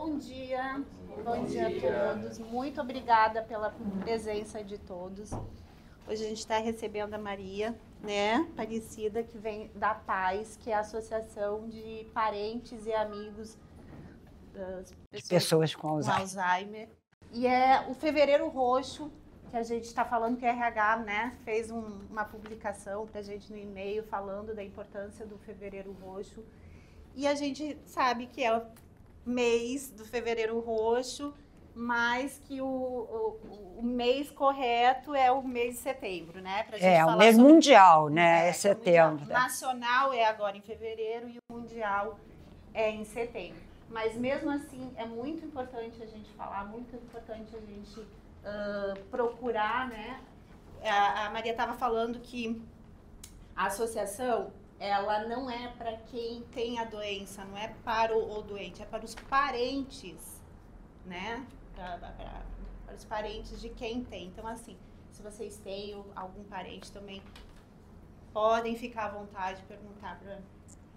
Bom dia a todos. Muito obrigada pela presença de todos. Hoje a gente está recebendo a Maria, né, Aparecida, que vem da PAS, que é a Associação de Parentes e Amigos das pessoas com Alzheimer. E é o Fevereiro Roxo, que a gente está falando que a RH, né, fez uma publicação para a gente no e-mail falando da importância do Fevereiro Roxo. E a gente sabe que é o mês do Fevereiro Roxo, mas que o mês correto é o mês de setembro, né? Pra gente falar o mês sobre... mundial, né? É setembro. O nacional é agora em fevereiro e o mundial é em setembro. Mas mesmo assim é muito importante a gente falar, muito importante a gente procurar, né? A Maria estava falando que a associação, ela não é para quem tem a doença, não é para o doente, é para os parentes, né? Para os parentes de quem tem. Então, assim, se vocês têm algum parente também, podem ficar à vontade de perguntar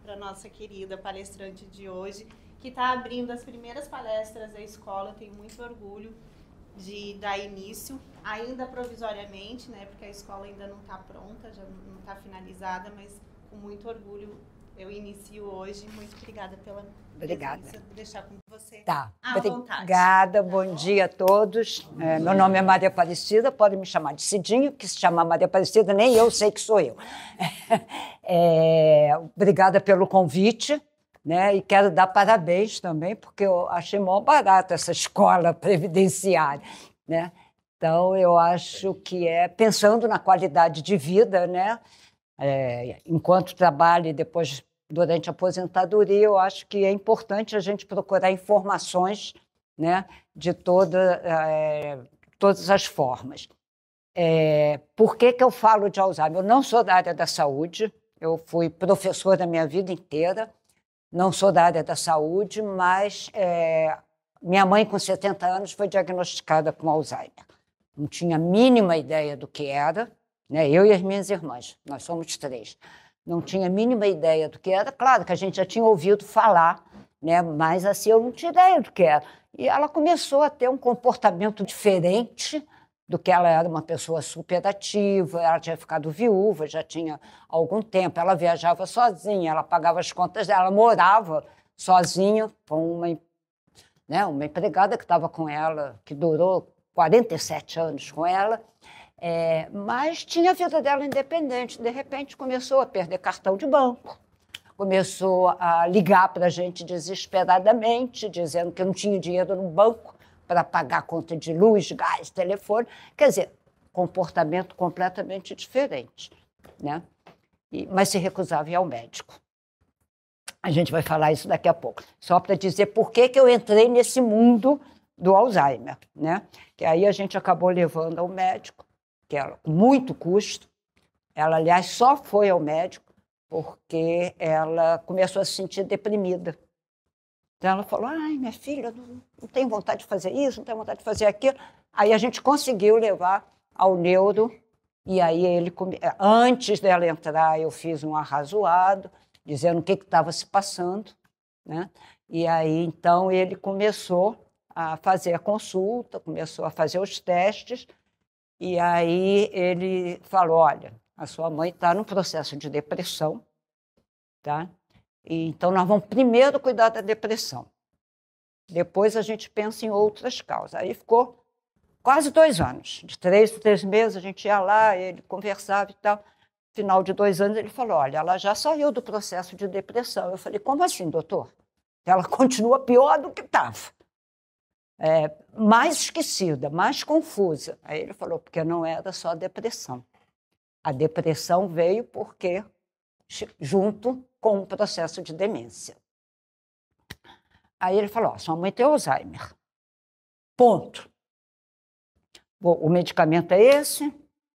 para a nossa querida palestrante de hoje, que está abrindo as primeiras palestras da escola. Eu tenho muito orgulho de dar início, ainda provisoriamente, né? Porque a escola ainda não está pronta, já não está finalizada, mas com muito orgulho eu inicio hoje. Muito obrigada pela presença. Vou deixar com você. Tá. À vontade. Obrigada, bom dia a todos. Meu nome é Maria Aparecida, podem me chamar de Cidinho, que se chama Maria Aparecida, nem eu sei que sou eu. Obrigada pelo convite, né? E quero dar parabéns também, porque eu achei mó barato essa escola previdenciária, né? Então, eu acho que pensando na qualidade de vida, né? Enquanto trabalho e depois durante a aposentadoria, eu acho que é importante a gente procurar informações, né, de todas as formas. Por que eu falo de Alzheimer? Eu não sou da área da saúde, eu fui professora a minha vida inteira, não sou da área da saúde, mas minha mãe, com 70 anos, foi diagnosticada com Alzheimer. Não tinha a mínima ideia do que era, né? Eu e as minhas irmãs, nós somos 3. Não tinha a mínima ideia do que era. Claro que a gente já tinha ouvido falar, né? Mas assim, eu não tinha ideia do que era. E ela começou a ter um comportamento diferente do que ela era, uma pessoa superativa. Ela tinha ficado viúva, já tinha algum tempo. Ela viajava sozinha, ela pagava as contas dela, ela morava sozinha com uma empregada que estava com ela, que durou 47 anos com ela. Mas tinha a vida dela independente. De repente, começou a perder cartão de banco, começou a ligar para a gente desesperadamente, dizendo que não tinha dinheiro no banco para pagar a conta de luz, gás, telefone. Quer dizer, comportamento completamente diferente, né? Mas se recusava a ir ao médico. A gente vai falar isso daqui a pouco. Só para dizer por que eu entrei nesse mundo do Alzheimer, né? Que aí a gente acabou levando ao médico, que era com muito custo. Ela, aliás, só foi ao médico porque ela começou a se sentir deprimida. Então ela falou, ai, minha filha, não tenho vontade de fazer isso, não tenho vontade de fazer aquilo. Aí a gente conseguiu levar ao neuro, e aí antes dela entrar, eu fiz um arrazoado, dizendo o que estava se passando, né? E aí, então, ele começou a fazer a consulta, começou a fazer os testes, e aí ele falou, olha, a sua mãe está num processo de depressão, tá? Então nós vamos primeiro cuidar da depressão. Depois a gente pensa em outras causas. Aí ficou quase 2 anos. De 3 em 3 meses a gente ia lá, ele conversava e tal. No final de 2 anos ele falou, olha, ela já saiu do processo de depressão. Eu falei, como assim, doutor? Ela continua pior do que estava. Mais esquecida, mais confusa. Aí ele falou, porque não era só depressão. A depressão veio porque junto com o processo de demência. Aí ele falou, sua mãe tem Alzheimer. Ponto. Bom, o medicamento é esse,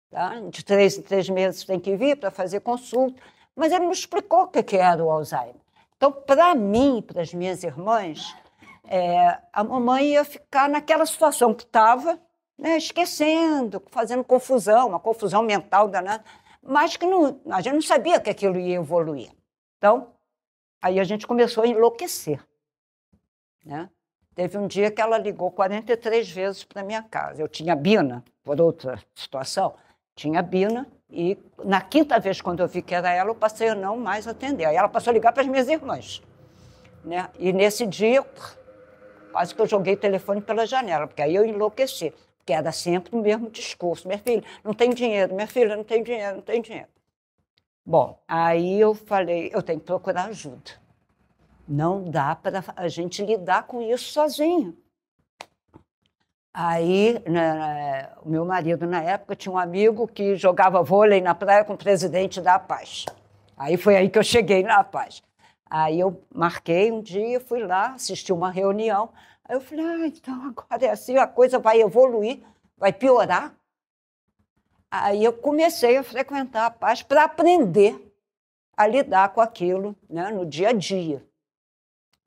tá? De 3 em 3 meses tem que vir para fazer consulta, mas ele não explicou o que era o Alzheimer. Então, para mim, para as minhas irmãs, a mamãe ia ficar naquela situação que estava, né, esquecendo, fazendo confusão, uma confusão mental danada, mas que a gente não sabia que aquilo ia evoluir. Então, aí a gente começou a enlouquecer, né? Teve um dia que ela ligou 43 vezes para minha casa. Eu tinha Bina, por outra situação, tinha Bina, e na quinta vez, quando eu vi que era ela, eu passei a não mais atender. Aí ela passou a ligar para as minhas irmãs, né? E nesse dia, quase que eu joguei o telefone pela janela, porque aí eu enlouqueci, porque era sempre o mesmo discurso. Minha filha, não tem dinheiro, minha filha, não tem dinheiro, não tem dinheiro. Bom, aí eu falei, eu tenho que procurar ajuda. Não dá para a gente lidar com isso sozinho. Aí, né, o meu marido, na época, tinha um amigo que jogava vôlei na praia com o presidente da Paz. Aí foi aí que eu cheguei na Paz. Aí eu marquei um dia, fui lá, assisti uma reunião. Aí eu falei, então agora é assim, a coisa vai evoluir, vai piorar. Aí eu comecei a frequentar a Paz para aprender a lidar com aquilo, né, no dia a dia.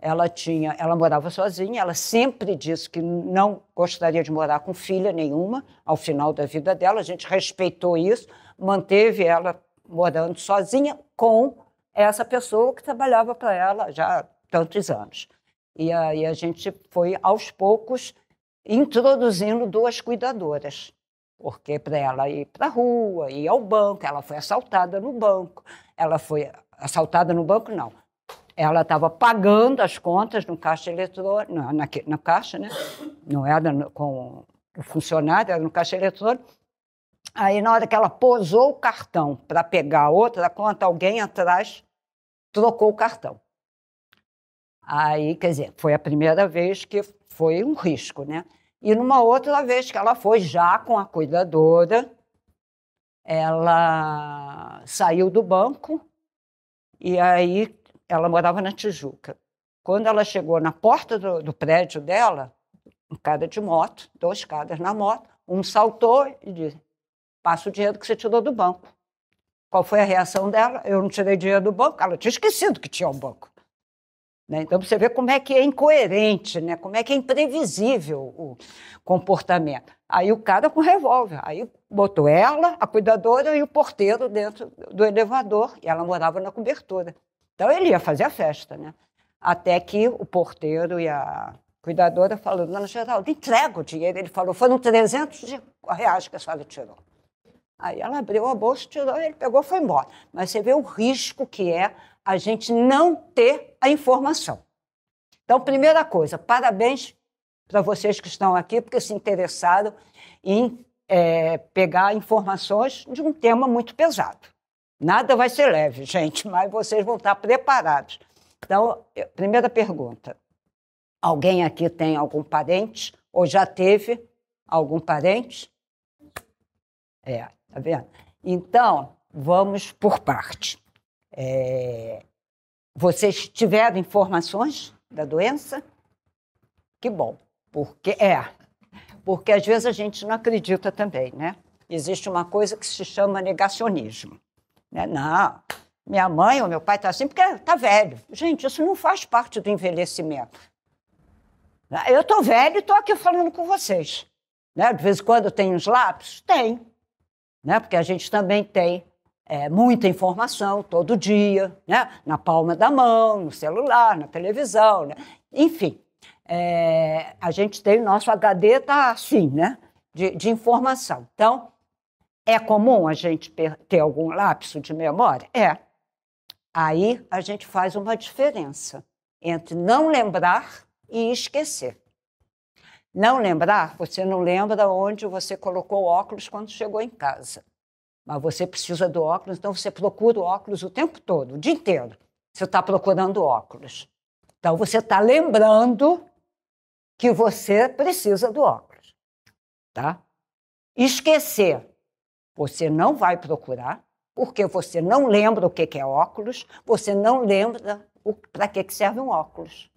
Ela morava sozinha, ela sempre disse que não gostaria de morar com filha nenhuma ao final da vida dela. A gente respeitou isso, manteve ela morando sozinha com essa pessoa que trabalhava para ela já há tantos anos. E aí a gente foi, aos poucos, introduzindo 2 cuidadoras, porque para ela ir para a rua, ir ao banco, ela foi assaltada no banco. Ela foi assaltada no banco, não. Ela estava pagando as contas no caixa eletrônico, na caixa, né? Não era com o funcionário, era no caixa eletrônico. Aí, na hora que ela posou o cartão para pegar outra conta, alguém atrás trocou o cartão. Aí, quer dizer, foi a primeira vez que foi um risco, né? E numa outra vez que ela foi já com a cuidadora, ela saiu do banco e aí ela morava na Tijuca. Quando ela chegou na porta do prédio dela, um cara de moto, 2 caras na moto, um saltou e disse, passa o dinheiro que você tirou do banco. Qual foi a reação dela? Eu não tirei dinheiro do banco. Ela tinha esquecido que tinha um banco. Né? Então, você vê como é que é incoerente, né? Como é que é imprevisível o comportamento. Aí o cara com revólver, aí botou ela, a cuidadora e o porteiro dentro do elevador, e ela morava na cobertura. Então, ele ia fazer a festa, né? Até que o porteiro e a cuidadora falaram, dona Geralda, entrega o dinheiro. Ele falou, foram 300 reais que a senhora tirou. Aí ela abriu a bolsa, tirou, ele pegou e foi embora. Mas você vê o risco que é a gente não ter a informação. Então, primeira coisa, parabéns para vocês que estão aqui, porque se interessaram em pegar informações de um tema muito pesado. Nada vai ser leve, gente, mas vocês vão estar preparados. Então, primeira pergunta, alguém aqui tem algum parente ou já teve algum parente? Tá vendo? Então, vamos por parte. Vocês tiveram informações da doença? Que bom, porque às vezes a gente não acredita também, né? Existe uma coisa que se chama negacionismo. Né? Não, minha mãe ou meu pai está assim porque está velho. Gente, isso não faz parte do envelhecimento. Eu estou velho e estou aqui falando com vocês. Né? De vez em quando tem uns lapsos? Tem. Né? Porque a gente também tem muita informação todo dia, né? Na palma da mão, no celular, na televisão, né? Enfim, a gente tem, o nosso HD está assim, né? De informação. Então, é comum a gente ter algum lapso de memória? Aí a gente faz uma diferença entre não lembrar e esquecer. Não lembrar, você não lembra onde você colocou o óculos quando chegou em casa. Mas você precisa do óculos, então você procura o óculos o tempo todo, o dia inteiro. Você está procurando óculos. Então você está lembrando que você precisa do óculos. Tá? Esquecer, você não vai procurar, porque você não lembra o que é óculos, você não lembra para que serve um óculos.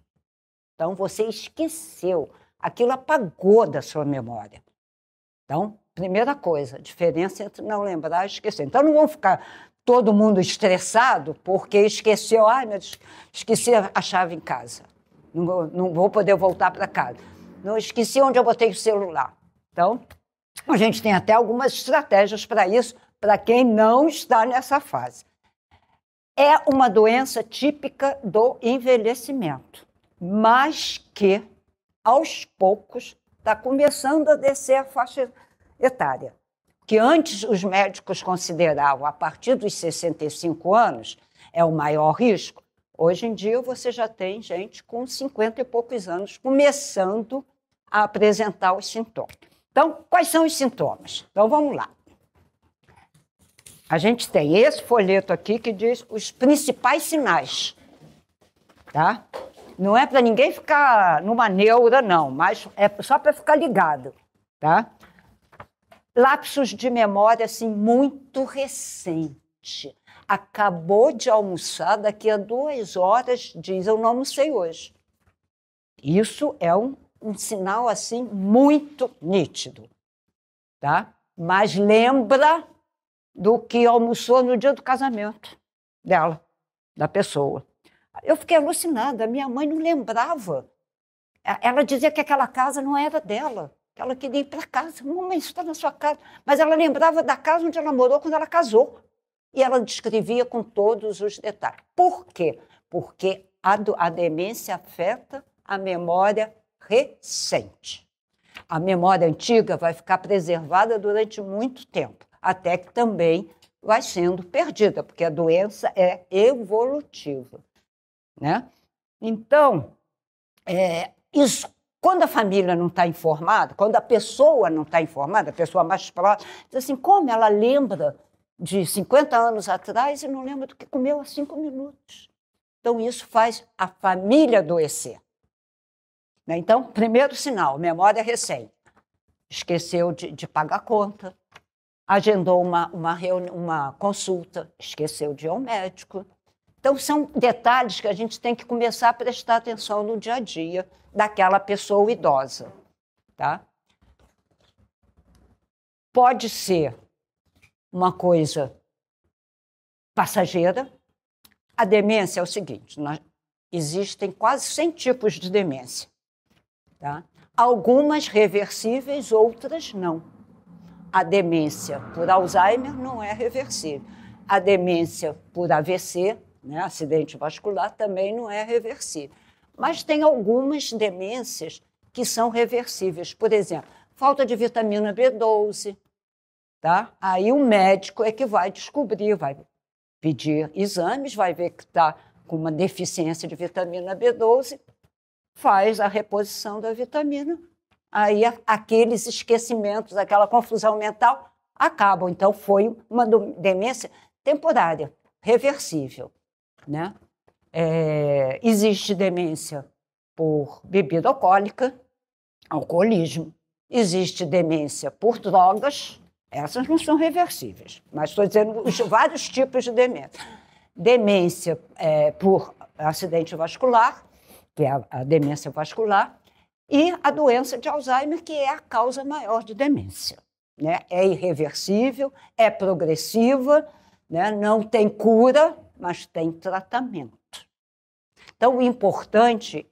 Então você esqueceu. Aquilo apagou da sua memória. Então, primeira coisa, diferença entre não lembrar e esquecer. Então, não vão ficar todo mundo estressado porque esqueceu, esqueci a chave em casa, não vou poder voltar para casa. Não esqueci onde eu botei o celular. Então, a gente tem até algumas estratégias para isso, para quem não está nessa fase. É uma doença típica do envelhecimento, mas que aos poucos, está começando a descer a faixa etária. Que antes os médicos consideravam, a partir dos 65 anos, é o maior risco. Hoje em dia, você já tem gente com 50 e poucos anos começando a apresentar os sintomas. Então, quais são os sintomas? Então, vamos lá. A gente tem esse folheto aqui que diz os principais sinais. Tá? Não é para ninguém ficar numa neura, não, mas é só para ficar ligado. Tá? Lapsos de memória, assim, muito recente. Acabou de almoçar, daqui a 2 horas diz, eu não almocei hoje. Isso é um sinal, assim, muito nítido. Tá? Mas lembra do que almoçou no dia do casamento dela, da pessoa. Eu fiquei alucinada, minha mãe não lembrava. Ela dizia que aquela casa não era dela, que ela queria ir para casa. Mamãe, isso está na sua casa. Mas ela lembrava da casa onde ela morou quando ela casou. E ela descrevia com todos os detalhes. Por quê? Porque a demência afeta a memória recente. A memória antiga vai ficar preservada durante muito tempo, até que também vai sendo perdida, porque a doença é evolutiva. Né? Então, isso, quando a família não está informada, quando a pessoa não está informada, a pessoa mais próxima, diz assim, como ela lembra de 50 anos atrás e não lembra do que comeu há 5 minutos. Então, isso faz a família adoecer. Né? Então, primeiro sinal, memória recente. Esqueceu de pagar a conta, agendou uma consulta, esqueceu de ir ao médico. Então, são detalhes que a gente tem que começar a prestar atenção no dia a dia daquela pessoa idosa. Tá? Pode ser uma coisa passageira. A demência é o seguinte, existem quase 100 tipos de demência. Tá? Algumas reversíveis, outras não. A demência por Alzheimer não é reversível. A demência por AVC, né, acidente vascular, também não é reversível. Mas tem algumas demências que são reversíveis. Por exemplo, falta de vitamina B12. Tá? Aí o médico é que vai descobrir, vai pedir exames, vai ver que está com uma deficiência de vitamina B12, faz a reposição da vitamina, aí aqueles esquecimentos, aquela confusão mental acabam. Então, foi uma demência temporária, reversível. Né? Existe demência por bebida alcoólica, alcoolismo. Existe demência por drogas, essas não são reversíveis, mas estou dizendo os vários tipos de demência. Demência por acidente vascular, que é a demência vascular, e a doença de Alzheimer, que é a causa maior de demência. Né? É irreversível, é progressiva, né? Não tem cura, mas tem tratamento. Então, o importante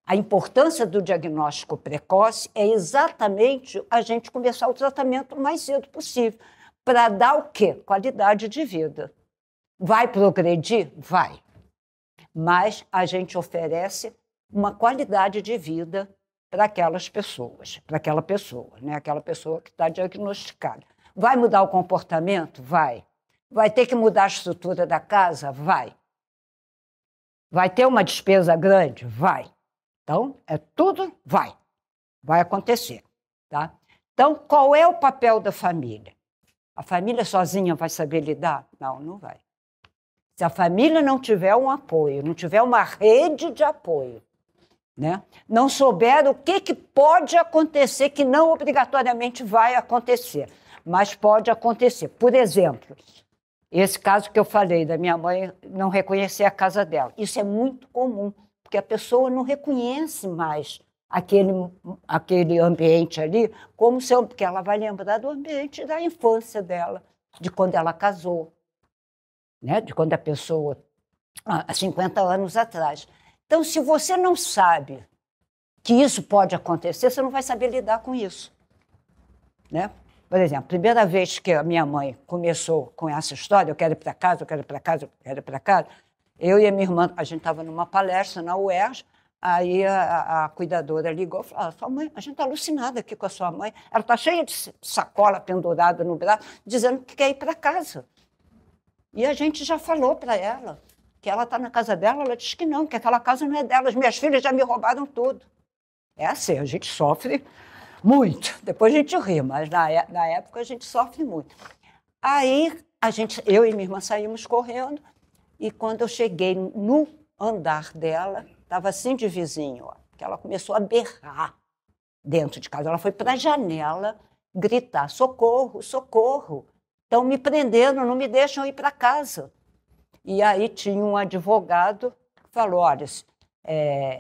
a importância do diagnóstico precoce é exatamente a gente começar o tratamento o mais cedo possível, para dar o quê? Qualidade de vida. Vai progredir? Vai. Mas a gente oferece uma qualidade de vida para aquelas pessoas, para aquela pessoa, né? Aquela pessoa que está diagnosticada. Vai mudar o comportamento? Vai. Vai ter que mudar a estrutura da casa? Vai. Vai ter uma despesa grande? Vai. Então, tudo vai acontecer. Tá? Então, qual é o papel da família? A família sozinha vai saber lidar? Não, não vai. Se a família não tiver um apoio, não tiver uma rede de apoio, né? Não souber o que pode acontecer, que não obrigatoriamente vai acontecer, mas pode acontecer. Por exemplo, esse caso que eu falei da minha mãe não reconhecer a casa dela. Isso é muito comum, porque a pessoa não reconhece mais aquele ambiente ali como seu, porque ela vai lembrar do ambiente da infância dela, de quando ela casou, né? De quando a pessoa, há 50 anos atrás. Então, se você não sabe que isso pode acontecer, você não vai saber lidar com isso. Né? Por exemplo, a primeira vez que a minha mãe começou com essa história, eu quero ir para casa, eu quero ir para casa, eu quero ir para casa, eu e a minha irmã, a gente estava numa palestra na UERJ, Aí a cuidadora ligou e falou, sua mãe, a gente está alucinada aqui com a sua mãe. Ela está cheia de sacola pendurada no braço, dizendo que quer ir para casa. E a gente já falou para ela que ela está na casa dela, ela disse que não, que aquela casa não é dela. As minhas filhas já me roubaram tudo. É assim, a gente sofre muito. Depois a gente ri, mas na época a gente sofre muito. Aí eu e minha irmã saímos correndo e quando eu cheguei no andar dela, estava assim de vizinho, ó, que ela começou a berrar dentro de casa. Ela foi para a janela gritar, socorro, socorro, estão me prendendo, não me deixam ir para casa. E aí tinha um advogado que falou, olha,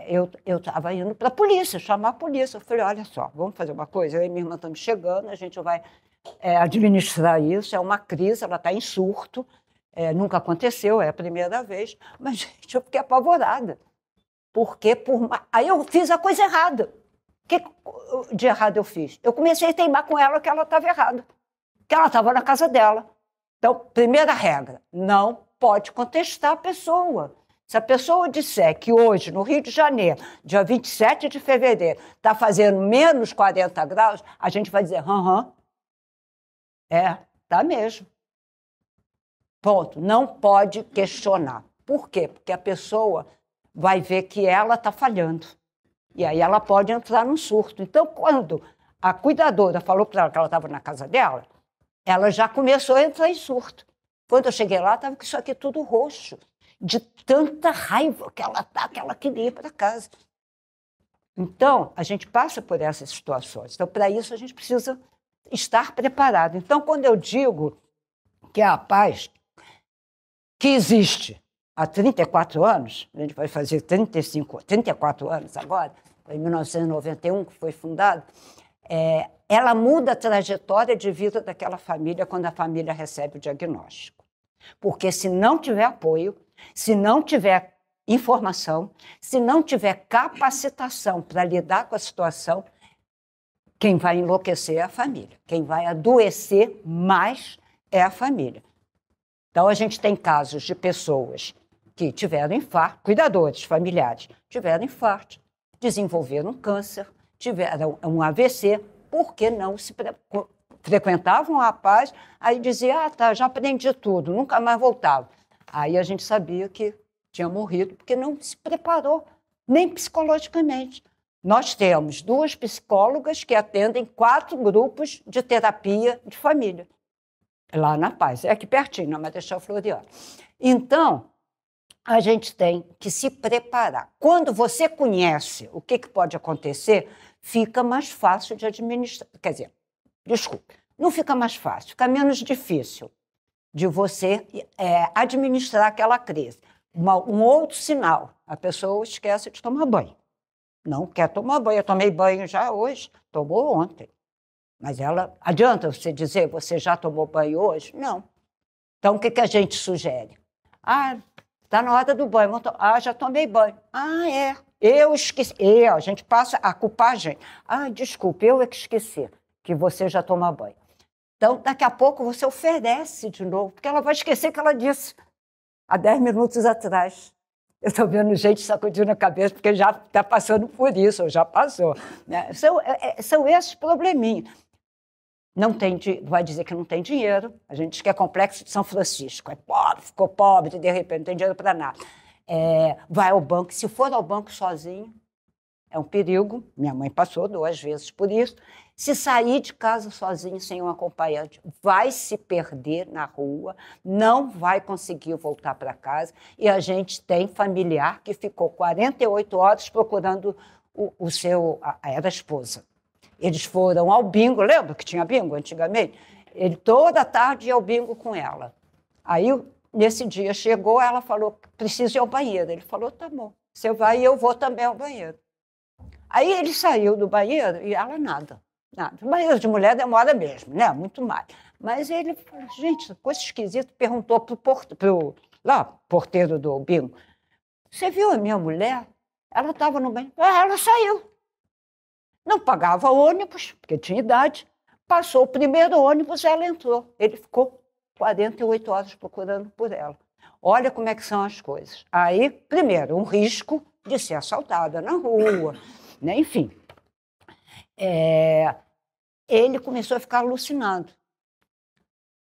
eu estava indo para a polícia, chamar a polícia. Eu falei, olha só, vamos fazer uma coisa, eu e minha irmã estamos chegando, a gente vai administrar isso, é uma crise, ela está em surto, nunca aconteceu, é a primeira vez, mas, gente, eu fiquei apavorada. Porque aí eu fiz a coisa errada. O que de errado eu fiz? Eu comecei a teimar com ela que ela estava errada, que ela estava na casa dela. Então, primeira regra, não pode contestar a pessoa. Se a pessoa disser que hoje, no Rio de Janeiro, dia 27 de fevereiro, está fazendo menos 40 graus, a gente vai dizer, tá mesmo. Ponto. Não pode questionar. Por quê? Porque a pessoa vai ver que ela está falhando. E aí ela pode entrar num surto. Então, quando a cuidadora falou para ela que ela estava na casa dela, ela já começou a entrar em surto. Quando eu cheguei lá, estava com isso aqui tudo roxo, de tanta raiva que ela queria ir para casa. Então, a gente passa por essas situações. Então, para isso, a gente precisa estar preparado. Então, quando eu digo que a paz que existe há 34 anos, a gente vai fazer 34 anos agora, em 1991 que foi fundado, ela muda a trajetória de vida daquela família quando a família recebe o diagnóstico. Porque se não tiver apoio, se não tiver informação, se não tiver capacitação para lidar com a situação, quem vai enlouquecer é a família. Quem vai adoecer mais é a família. Então, a gente tem casos de pessoas que tiveram infarto, cuidadores familiares, tiveram infarto, desenvolveram câncer, tiveram um AVC, porque não se frequentavam a paz, aí dizia, já aprendi tudo, nunca mais voltava. Aí a gente sabia que tinha morrido, porque não se preparou, nem psicologicamente. Nós temos 2 psicólogas que atendem 4 grupos de terapia de família, lá na Paz, é aqui pertinho, na Marechal Floriano. Então, a gente tem que se preparar. Quando você conhece o que pode acontecer, fica mais fácil de administrar. Quer dizer, desculpe, não fica mais fácil, fica menos difícil de você administrar aquela crise. Um outro sinal, a pessoa esquece de tomar banho. Não quer tomar banho. Eu tomei banho já hoje, tomou ontem. Mas adianta você dizer, você já tomou banho hoje? Não. Então, o que a gente sugere? Está na hora do banho. Já tomei banho. Eu esqueci. A gente passa a culpar a gente. Desculpe, eu é que esqueci que você já toma banho. Então, daqui a pouco você oferece de novo, porque ela vai esquecer que ela disse há 10 minutos atrás. Eu estou vendo gente sacudindo a cabeça, porque já está passando por isso, ou já passou. Né? São esses probleminhas. Vai dizer que não tem dinheiro, a gente diz que é complexo de São Francisco, é pobre, ficou pobre, de repente não tem dinheiro para nada. Vai ao banco, se for ao banco sozinho, é um perigo, minha mãe passou 2 vezes por isso. Se sair de casa sozinho, sem um acompanhante, vai se perder na rua, não vai conseguir voltar para casa, e a gente tem familiar que ficou 48 horas procurando era a esposa. Eles foram ao bingo, lembra que tinha bingo antigamente? Ele toda tarde ia ao bingo com ela. Aí, nesse dia, chegou, ela falou, preciso ir ao banheiro. Ele falou, tá bom, você vai e eu vou também ao banheiro. Aí ele saiu do banheiro e ela nada. O banheiro de mulher demora mesmo, né? Muito mais. Mas ele falou, gente, coisa esquisita, perguntou para o porteiro do bingo, você viu a minha mulher? Ela estava no banheiro. Ela saiu. Não pagava ônibus, porque tinha idade. Passou o primeiro ônibus, ela entrou. Ele ficou 48 horas procurando por ela. Olha como é que são as coisas. Aí, primeiro, um risco de ser assaltada na rua, né? Enfim. Ele começou a ficar alucinado.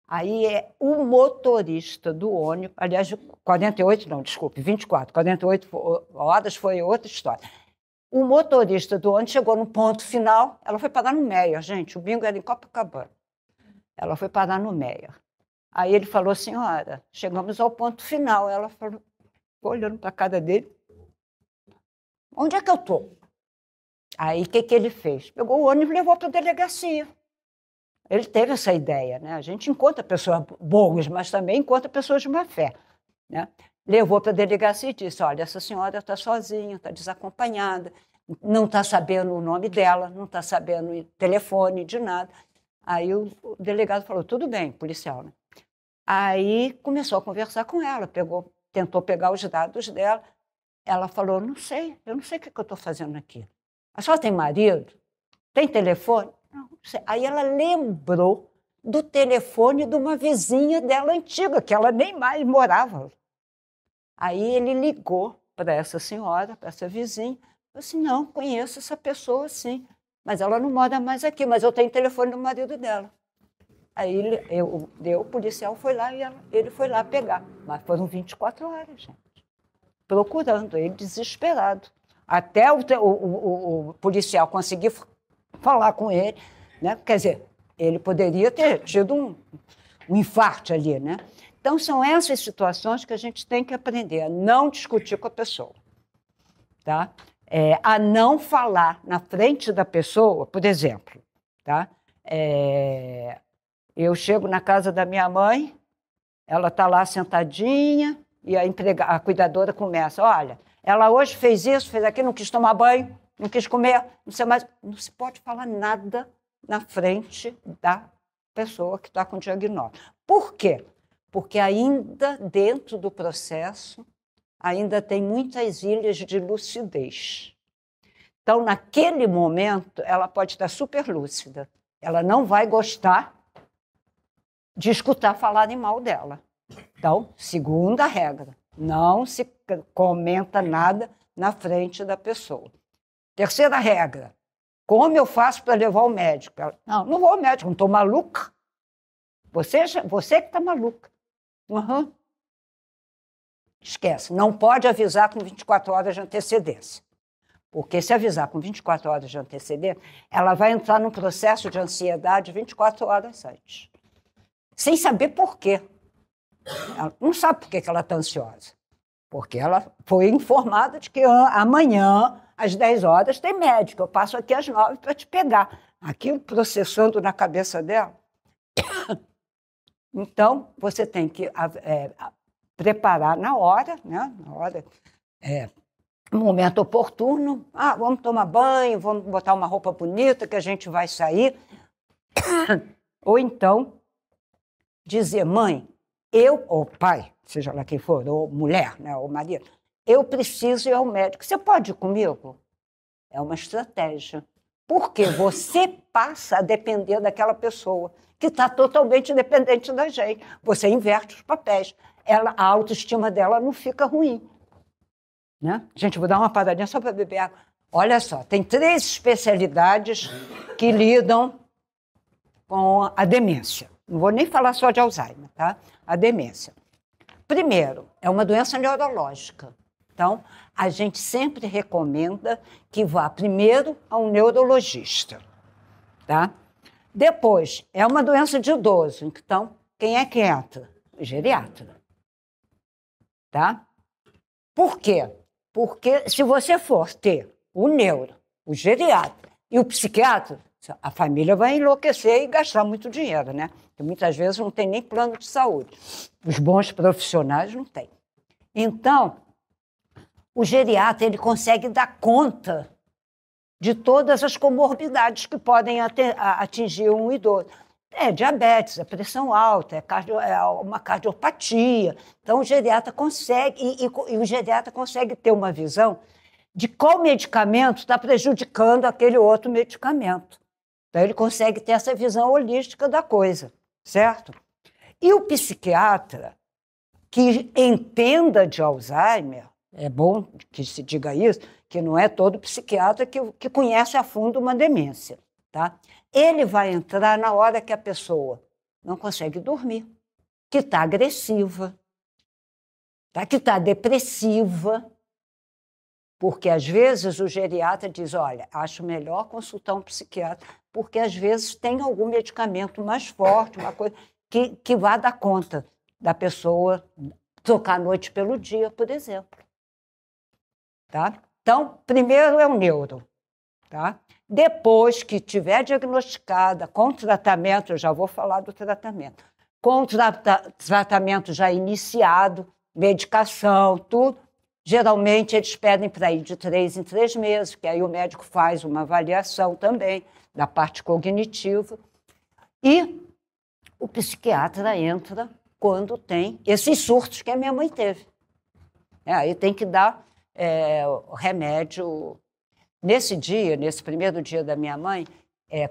Aí o motorista do ônibus, aliás, 48, não, desculpe, 24, 48 horas foi outra história. O motorista do ônibus chegou no ponto final, ela foi parar no Meia, gente, o bingo era em Copacabana. Ela foi parar no Meia. Aí ele falou, senhora, chegamos ao ponto final. Ela falou, olhando para a cara dele, onde é que eu estou? Aí o que ele fez? Pegou o ônibus e levou para a delegacia. Ele teve essa ideia, né? A gente encontra pessoas boas, mas também encontra pessoas de má fé, né? Levou para a delegacia e disse, olha, essa senhora está sozinha, está desacompanhada, não está sabendo o nome dela, não está sabendo o telefone, de nada. Aí o delegado falou, tudo bem, policial, né? Aí começou a conversar com ela, tentou pegar os dados dela. Ela falou, eu não sei o que eu estou fazendo aqui. A senhora tem marido? Tem telefone? Não sei. Aí ela lembrou do telefone de uma vizinha dela antiga, que ela nem mais morava. Aí ele ligou para essa senhora, para essa vizinha, falou assim, não, conheço essa pessoa, sim, mas ela não mora mais aqui, mas eu tenho o telefone do marido dela. Aí o policial foi lá e ele foi lá pegar. Mas foram 24 horas, gente, procurando ele, desesperado. Até o policial conseguir falar com ele, né? Quer dizer, ele poderia ter tido um infarto ali, né? Então, são essas situações que a gente tem que aprender a não discutir com a pessoa, tá? A não falar na frente da pessoa, por exemplo, tá? Eu chego na casa da minha mãe, ela está lá sentadinha e a cuidadora começa, olha, ela hoje fez isso, fez aquilo, não quis tomar banho, não quis comer, não sei mais. Não se pode falar nada na frente da pessoa que está com diagnóstico. Por quê? Porque ainda dentro do processo, ainda tem muitas ilhas de lucidez. Então, naquele momento, ela pode estar super lúcida. Ela não vai gostar de escutar falarem mal dela. Então, segunda regra, não se comenta nada na frente da pessoa. Terceira regra, como eu faço para levar ao médico? Ela, não vou ao médico, não estou maluca. Você que está maluca. Uhum. Esquece, não pode avisar com 24 horas de antecedência. Porque se avisar com 24 horas de antecedência, ela vai entrar num processo de ansiedade 24 horas antes. Sem saber por quê. Ela não sabe por que ela está ansiosa. Porque ela foi informada de que amanhã, às 10 horas, tem médico. Eu passo aqui às 9 para te pegar. Aquilo processando na cabeça dela. Então, você tem que preparar na hora, né? Na hora, no momento oportuno. Vamos tomar banho, vamos botar uma roupa bonita que a gente vai sair. Ou então, dizer, mãe, ou pai, seja lá quem for, ou mulher, né, ou marido, eu preciso ir ao médico. Você pode ir comigo? É uma estratégia. Porque você passa a depender daquela pessoa que está totalmente dependente da gente. Você inverte os papéis. A autoestima dela não fica ruim. Né? Gente, vou dar uma paradinha só para beber água. Olha só, tem 3 especialidades que lidam com a demência. Não vou nem falar só de Alzheimer, tá? A demência. Primeiro, é uma doença neurológica. Então, a gente sempre recomenda que vá primeiro a um neurologista, tá? Depois, é uma doença de idoso. Então, quem é que entra? O geriatra, tá? Por quê? Porque se você for ter o neuro, o geriatra e o psiquiatra, a família vai enlouquecer e gastar muito dinheiro, né? Porque muitas vezes não tem nem plano de saúde. Os bons profissionais não têm. Então, o geriatra ele consegue dar conta de todas as comorbidades que podem atingir um idoso. É diabetes, é pressão alta, é uma cardiopatia. Então, o geriatra consegue, e o geriatra consegue ter uma visão de qual medicamento está prejudicando aquele outro medicamento. Então, ele consegue ter essa visão holística da coisa, certo? E o psiquiatra, que entenda de Alzheimer, é bom que se diga isso, que não é todo psiquiatra que conhece a fundo uma demência, tá? Ele vai entrar na hora que a pessoa não consegue dormir, que está agressiva, tá? Que está depressiva, porque às vezes o geriatra diz, olha, acho melhor consultar um psiquiatra, porque às vezes tem algum medicamento mais forte, uma coisa que vá dar conta da pessoa trocar a noite pelo dia, por exemplo. Tá? Então, primeiro é o neuro. Tá? Depois que tiver diagnosticada com tratamento, eu já vou falar do tratamento, com tratamento já iniciado, medicação, tudo, geralmente eles pedem para ir de 3 em 3 meses, que aí o médico faz uma avaliação também da parte cognitiva, e o psiquiatra entra quando tem esses surtos que a minha mãe teve. Aí tem que dar o remédio. Nesse dia, nesse primeiro dia da minha mãe,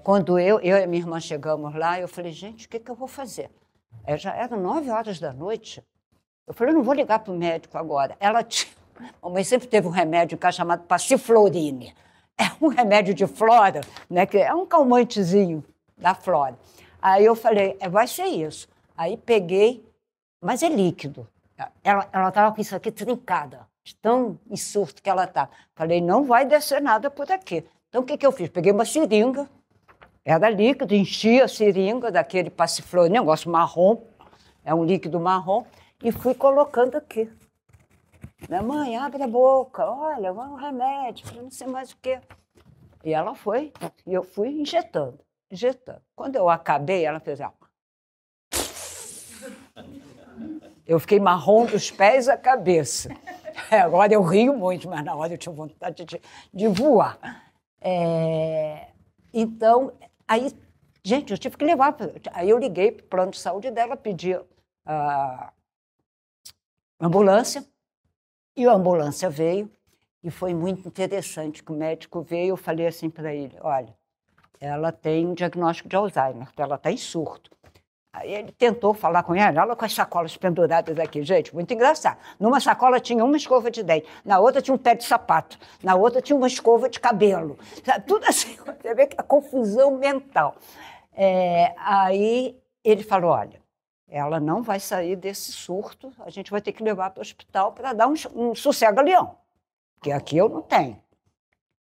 quando eu e a minha irmã chegamos lá, eu falei, gente, o que eu vou fazer? Já eram 9 horas da noite. Eu falei, eu não vou ligar para o médico agora. A mãe sempre teve um remédio em casa chamado Passiflorine. É um remédio de flora, né, que é um calmantezinho da flora. Aí eu falei, vai ser isso. Aí peguei, mas é líquido. Ela estava com isso aqui trincada, de tão em surto que ela estava. Falei, não vai descer nada por aqui. Então, o que eu fiz? Peguei uma seringa, era líquido, enchi a seringa daquele Passiflorine, negócio marrom, é um líquido marrom, e fui colocando aqui. Minha mãe, abre a boca, olha, vai um remédio, não sei mais o quê. E ela foi, e eu fui injetando. Quando eu acabei, ela fez assim. Eu fiquei marrom dos pés à cabeça. Agora eu rio muito, mas na hora eu tinha vontade de voar. Então, aí, gente, eu tive que levar. Aí eu liguei para o plano de saúde dela, pedi a ambulância, e a ambulância veio, e foi muito interessante que o médico veio, eu falei assim para ele, olha, ela tem um diagnóstico de Alzheimer, ela está em surto. Aí ele tentou falar com ela com as sacolas penduradas aqui, gente, muito engraçado. Numa sacola tinha uma escova de dente, na outra tinha um pé de sapato, na outra tinha uma escova de cabelo. Tudo assim, você vê que a confusão mental. Aí ele falou, olha, ela não vai sair desse surto, a gente vai ter que levar para o hospital para dar um sossega-leão, porque aqui eu não tenho.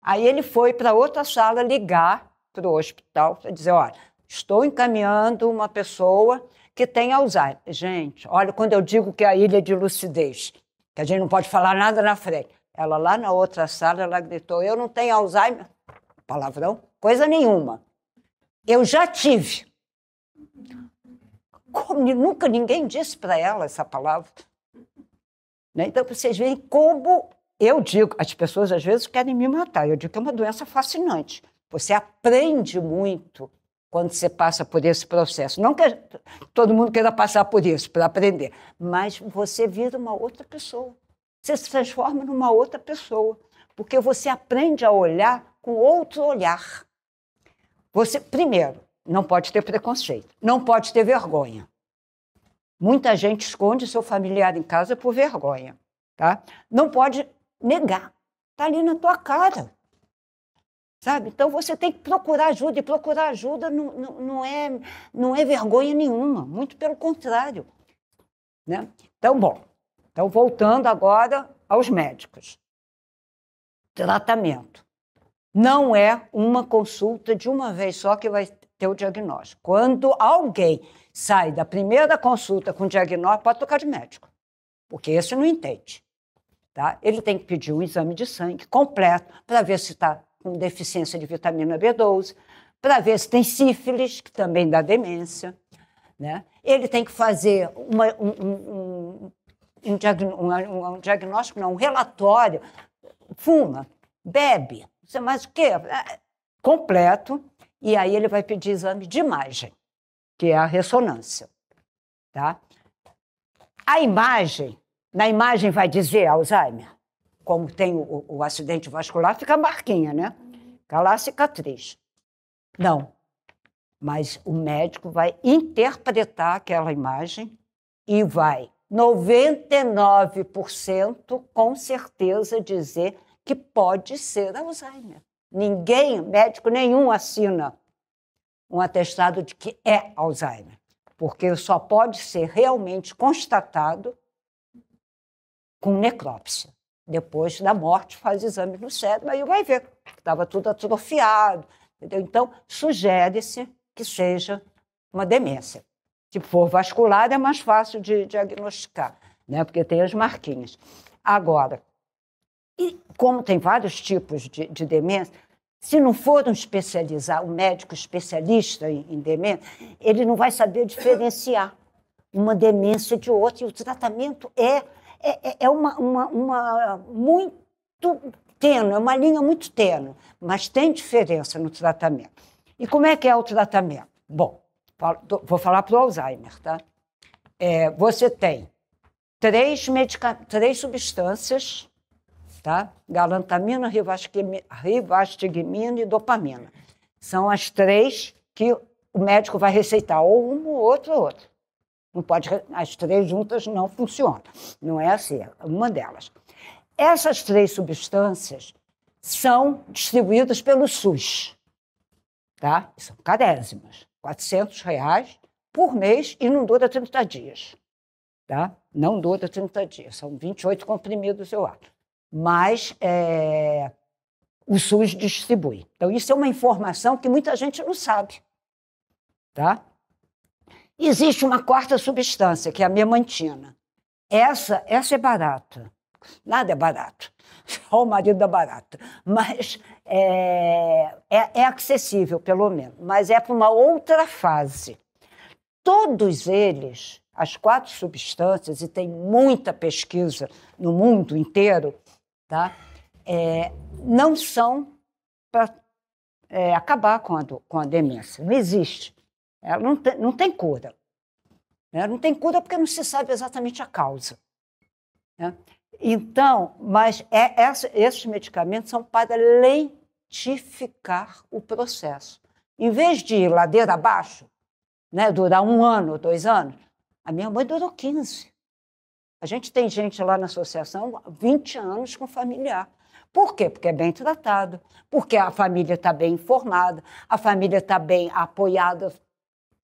Aí ele foi para outra sala ligar para o hospital para dizer, olha, estou encaminhando uma pessoa que tem Alzheimer. Gente, olha, quando eu digo que é a ilha de lucidez, que a gente não pode falar nada na frente. Ela lá na outra sala, ela gritou, eu não tenho Alzheimer. Palavrão? Coisa nenhuma. Eu já tive. Como nunca ninguém disse para ela essa palavra. Né? Então, vocês veem como eu digo, as pessoas às vezes querem me matar, eu digo que é uma doença fascinante. Você aprende muito quando você passa por esse processo. Não que todo mundo queira passar por isso, para aprender, mas você vira uma outra pessoa. Você se transforma numa outra pessoa, porque você aprende a olhar com outro olhar. Você, primeiro, não pode ter preconceito, não pode ter vergonha. Muita gente esconde seu familiar em casa por vergonha. Tá? Não pode negar, está ali na tua cara. Sabe? Então, você tem que procurar ajuda, e procurar ajuda não é vergonha nenhuma, muito pelo contrário. Né? Então, bom, voltando agora aos médicos. Tratamento. Não é uma consulta de uma vez só que vai ter o diagnóstico. Quando alguém sai da primeira consulta com diagnóstico, pode trocar de médico, porque esse não entende. Tá? Ele tem que pedir um exame de sangue completo para ver se está com deficiência de vitamina B12, para ver se tem sífilis, que também dá demência. Né? Ele tem que fazer um diagnóstico, não, um relatório, fuma, bebe, não sei mais o quê, completo, e aí ele vai pedir exame de imagem, que é a ressonância. Tá? A imagem, na imagem vai dizer Alzheimer, como tem o acidente vascular, fica a marquinha, né? Fica lá a cicatriz. Não, mas o médico vai interpretar aquela imagem e vai 99% com certeza dizer que pode ser Alzheimer. Ninguém, médico nenhum, assina um atestado de que é Alzheimer, porque só pode ser realmente constatado com necrópsia. Depois da morte, faz exame no cérebro, aí vai ver que estava tudo atrofiado. Entendeu? Então, sugere-se que seja uma demência. Se for vascular, é mais fácil de diagnosticar, né? Porque tem as marquinhas. Agora, e como tem vários tipos de demência, se não for um médico especialista em demência, ele não vai saber diferenciar uma demência de outra. E o tratamento é uma muito tênue, é uma linha muito tênue, mas tem diferença no tratamento. E como é que é o tratamento? Bom, vou falar para o Alzheimer, tá? Você tem três substâncias, tá? Galantamina, rivastigmina e dopamina. São as três que o médico vai receitar, ou uma, ou outra. Não pode, as três juntas não funcionam. Não é assim, é uma delas. Essas três substâncias são distribuídas pelo SUS, tá? São carésimas, R$ 400 por mês e não dura 30 dias, tá? Não dura 30 dias, são 28 comprimidos, eu acho. Mas o SUS distribui. Então, isso é uma informação que muita gente não sabe, tá? Existe uma quarta substância, que é a memantina. Essa é barata. Nada é barato, só o marido da barata. Mas é acessível, pelo menos. Mas é para uma outra fase. Todos eles, as quatro substâncias, e tem muita pesquisa no mundo inteiro, tá? Não são para acabar com a demência. Não existe. Ela não tem cura. Né? Não tem cura porque não se sabe exatamente a causa. Né? Então, mas esses medicamentos são para lentificar o processo. Em vez de ir ladeira abaixo, né, durar 1 ano, 2 anos, a minha mãe durou 15. A gente tem gente lá na associação há 20 anos com familiar. Por quê? Porque é bem tratado, porque a família está bem informada, a família está bem apoiada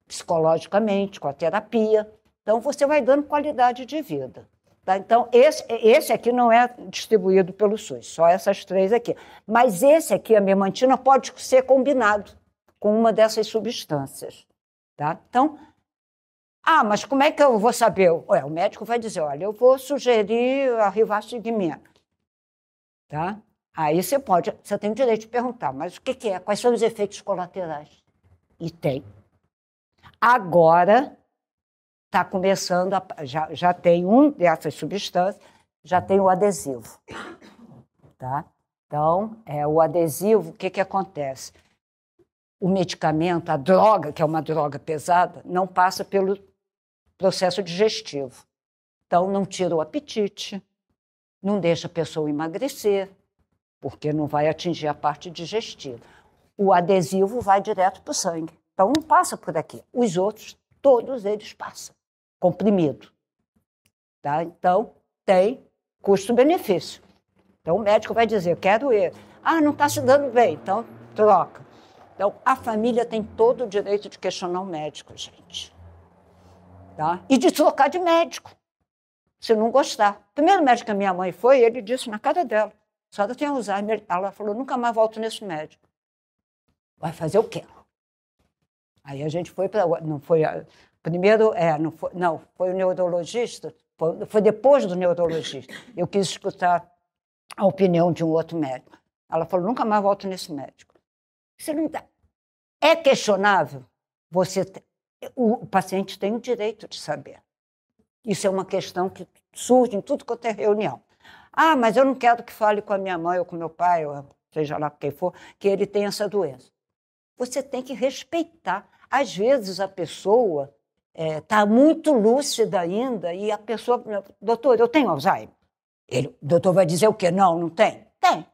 psicologicamente, com a terapia. Então, você vai dando qualidade de vida. Tá? Então, esse aqui não é distribuído pelo SUS, só essas três aqui. Mas esse aqui, a memantina, pode ser combinado com uma dessas substâncias. Tá? Então, mas como é que eu vou saber? O médico vai dizer, olha, eu vou sugerir a rivastigmina. Tá? Aí você tem o direito de perguntar, mas o que é? Quais são os efeitos colaterais? E tem. Agora, está começando, já tem um dessas substâncias, já tem o adesivo. Tá? Então, o adesivo, o que acontece? O medicamento, a droga, que é uma droga pesada, não passa pelo processo digestivo. Então, não tira o apetite, não deixa a pessoa emagrecer, porque não vai atingir a parte digestiva. O adesivo vai direto para o sangue. Então, não passa por aqui. Os outros, todos eles passam, comprimido. Tá? Então, tem custo-benefício. Então, o médico vai dizer, quero ele. Não está se dando bem, então troca. Então, a família tem todo o direito de questionar o médico, gente. Tá? E de trocar de médico, se não gostar. O primeiro médico que a minha mãe foi, ele disse na cara dela, a senhora tem Alzheimer. Ela falou, nunca mais volto nesse médico. Vai fazer o quê? Aí a gente foi para... Não foi... Primeiro, foi o neurologista, foi depois do neurologista. Eu quis escutar a opinião de um outro médico. Ela falou, nunca mais volto nesse médico. Você não dá. É questionável? O paciente tem o direito de saber. Isso é uma questão que surge em tudo quanto é reunião. Mas eu não quero que fale com a minha mãe ou com meu pai, ou seja lá quem for, que ele tem essa doença. Você tem que respeitar. Às vezes a pessoa está muito lúcida ainda e a pessoa... Doutor, eu tenho Alzheimer. O doutor vai dizer o quê? Não tem? Tem.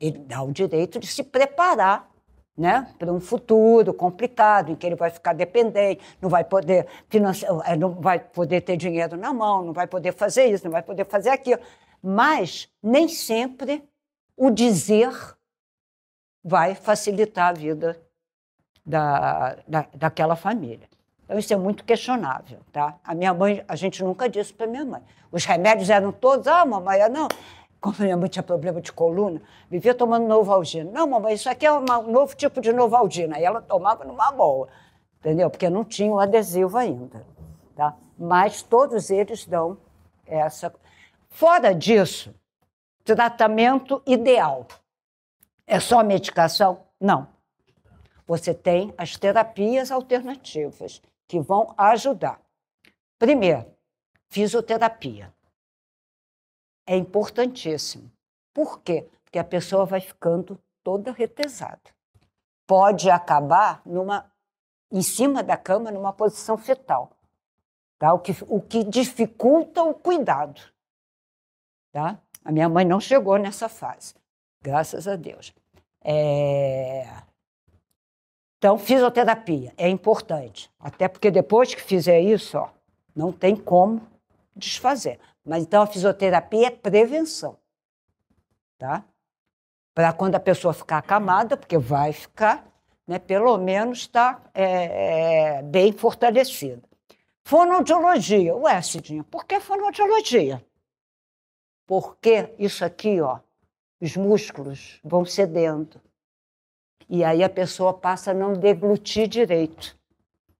Ele dá o direito de se preparar né, para um futuro complicado, em que ele vai ficar dependente, não vai poder não vai poder ter dinheiro na mão, não vai poder fazer isso, não vai poder fazer aquilo. Mas nem sempre o dizer vai facilitar a vida daquela família. Então, isso é muito questionável, tá? A minha mãe, a gente nunca disse para minha mãe. Os remédios eram todos, mamãe, não. Como minha mãe tinha problema de coluna, vivia tomando Novalgina. Não, mamãe, isso aqui é um novo tipo de Novalgina. Aí ela tomava numa boa, entendeu? Porque não tinha o adesivo ainda, tá? Mas todos eles dão essa... Fora disso, tratamento ideal. É só medicação? Não. Você tem as terapias alternativas que vão ajudar. Primeiro, fisioterapia. É importantíssimo. Por quê? Porque a pessoa vai ficando toda retesada. Pode acabar em cima da cama, numa posição fetal, tá? O que dificulta o cuidado. Tá? A minha mãe não chegou nessa fase, graças a Deus. Então, fisioterapia é importante, até porque depois que fizer isso, não tem como desfazer. Mas então a fisioterapia é prevenção, tá? Para quando a pessoa ficar acamada, porque vai ficar, né, pelo menos está bem fortalecida. Fonoaudiologia. Ué, Cidinha, por que fonoaudiologia? Porque isso aqui, os músculos vão cedendo. E aí a pessoa passa a não deglutir direito.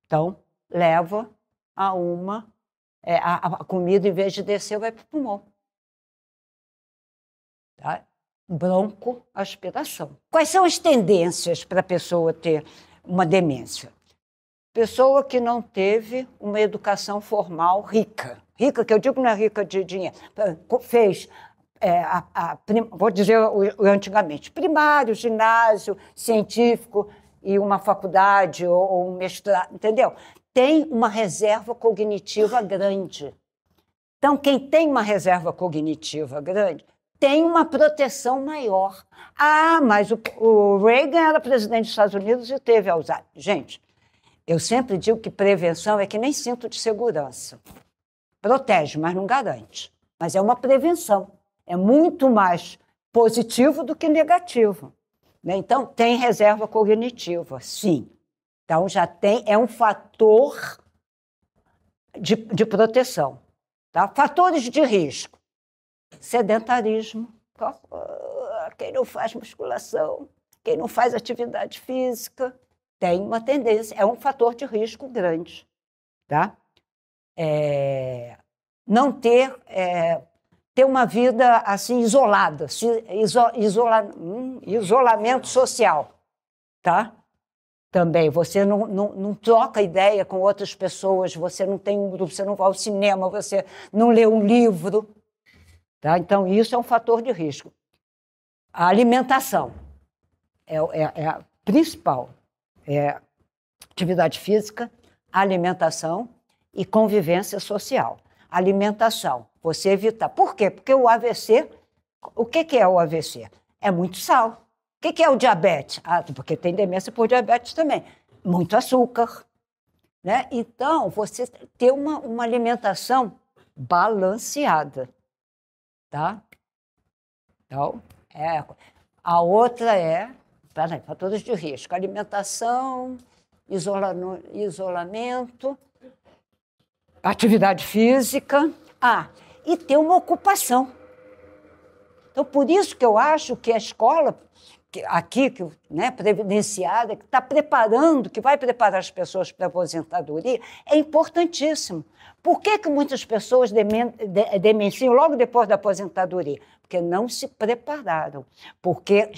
Então, leva a a comida, em vez de descer, vai para o pulmão. Tá? Broncoaspiração. Quais são as tendências para a pessoa ter uma demência? Pessoa que não teve uma educação formal rica. Rica, que eu digo não é rica de dinheiro. Fez, vou dizer antigamente, primário, ginásio, científico e uma faculdade ou um mestrado, entendeu? Tem uma reserva cognitiva grande. Então, quem tem uma reserva cognitiva grande tem uma proteção maior. Mas o Reagan era presidente dos Estados Unidos e teve Alzheimer. Gente, eu sempre digo que prevenção é que nem cinto de segurança. Protege, mas não garante. Mas é uma prevenção. É muito mais positivo do que negativo. Né? Então, tem reserva cognitiva, sim. Então, já é um fator de proteção. Tá? Fatores de risco. Sedentarismo. Quem não faz musculação, quem não faz atividade física, tem uma tendência, é um fator de risco grande. Tá? Não ter uma vida assim isolada, isolamento social. Tá? Também, você não troca ideia com outras pessoas, você não tem um grupo, você não vai ao cinema, você não lê um livro. Tá? Então, isso é um fator de risco. A alimentação é a principal. Atividade física, alimentação e convivência social. Alimentação, você evitar. Por quê? Porque o AVC, o que é o AVC? É muito sal. O que é o diabetes? Porque tem demência por diabetes também. Muito açúcar. Né? Então, você ter uma alimentação balanceada. Tá? Então, a outra fatores de risco. Alimentação, isolamento, atividade física. E ter uma ocupação. Então, por isso que eu acho que a escola aqui, né, previdenciária, que está preparando, que vai preparar as pessoas para a aposentadoria, é importantíssimo. Por que muitas pessoas demenciam logo depois da aposentadoria? Porque não se prepararam. Porque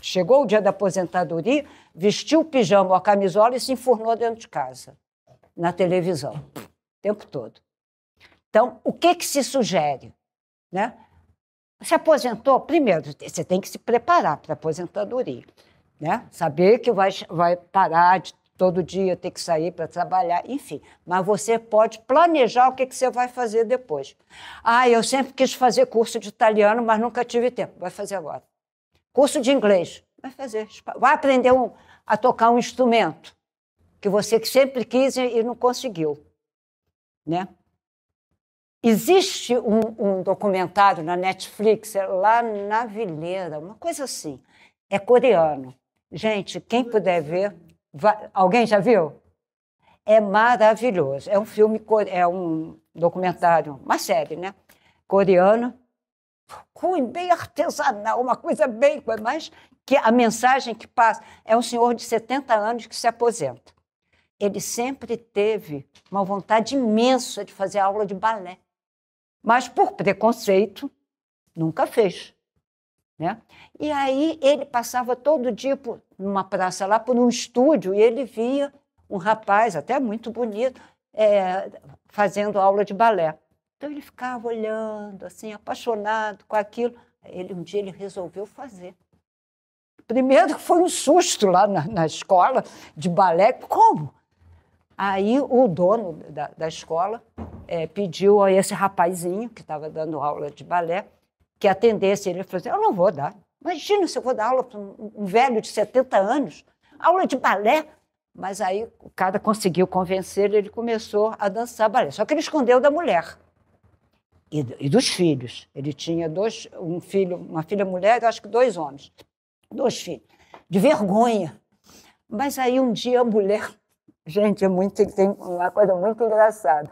chegou o dia da aposentadoria, vestiu o pijama ou a camisola e se enfurnou dentro de casa, na televisão, o tempo todo. Então, o que se sugere? Né? Se aposentou, primeiro, você tem que se preparar para a aposentadoria. Né? Saber que vai parar de todo dia ter que sair para trabalhar, enfim. Mas você pode planejar o que você vai fazer depois. Eu sempre quis fazer curso de italiano, mas nunca tive tempo. Vai fazer agora. Curso de inglês. vai fazer. Vai aprender a tocar um instrumento que você sempre quis e não conseguiu, né? Existe um documentário na Netflix, lá na Vileira, uma coisa assim. É coreano. Gente, quem puder ver... Alguém já viu? É maravilhoso. É um filme, é um documentário, uma série, né? Coreana, ruim, bem artesanal, uma coisa bem... Mas que a mensagem que passa é um senhor de 70 anos que se aposenta. Ele sempre teve uma vontade imensa de fazer aula de balé. Mas, por preconceito, nunca fez, né? E aí ele passava todo dia numa praça lá, por um estúdio, e ele via um rapaz, até muito bonito, fazendo aula de balé. Então ele ficava olhando, assim, apaixonado com aquilo. Um dia ele resolveu fazer. Primeiro foi um susto lá na escola de balé. Como? Aí o dono da escola pediu a esse rapazinho, que estava dando aula de balé, que atendesse ele. Ele falou assim, eu não vou dar. Imagina se eu vou dar aula para um velho de 70 anos, aula de balé. Mas aí o cara conseguiu convencer, ele começou a dançar balé. Só que ele escondeu da mulher e dos filhos. Ele tinha uma filha mulher e acho que 2 homens. 2 filhos. De vergonha. Mas aí um dia a mulher... Gente, tem uma coisa muito engraçada.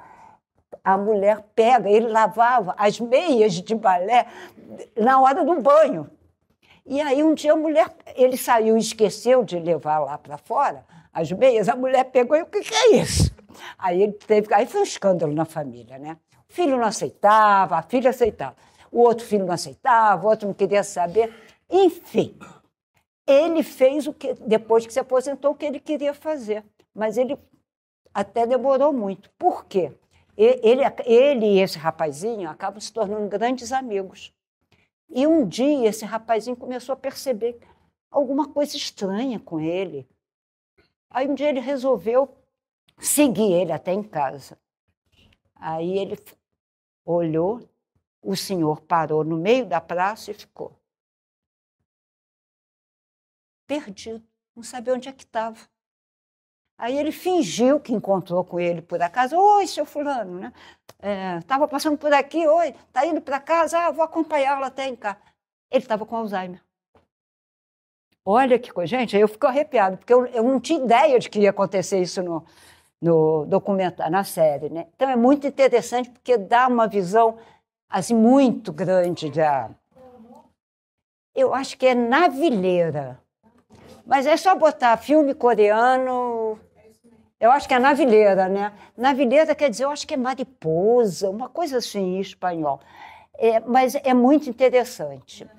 A mulher pega, ele lavava as meias de balé na hora do banho. E aí um dia ele saiu e esqueceu de levar lá para fora as meias, a mulher pegou e o que é isso? Aí foi um escândalo na família, né? O filho não aceitava, a filha aceitava. O outro filho não aceitava, o outro não queria saber. Enfim, ele fez depois que se aposentou, o que ele queria fazer. Mas ele até demorou muito. Por quê? Ele e esse rapazinho acabam se tornando grandes amigos. E um dia esse rapazinho começou a perceber alguma coisa estranha com ele. Aí um dia ele resolveu seguir ele até em casa. Aí ele olhou, o senhor parou no meio da praça e ficou perdido, não sabia onde é que estava. Aí ele fingiu que encontrou com ele por acaso. Oi, seu fulano, né? Estava passando por aqui, oi, está indo para casa? Vou acompanhá-lo até em casa. Ele estava com Alzheimer. Olha que coisa. Gente, eu fico arrepiado, porque eu não tinha ideia de que ia acontecer isso no documentário, na série, né? Então é muito interessante, porque dá uma visão assim, muito grande da... Eu acho que é Na Vileira. Mas é só botar filme coreano... Eu acho que é Na Vileira, né? Na Vileira quer dizer, eu acho que é mariposa, uma coisa assim em espanhol. Mas é muito interessante.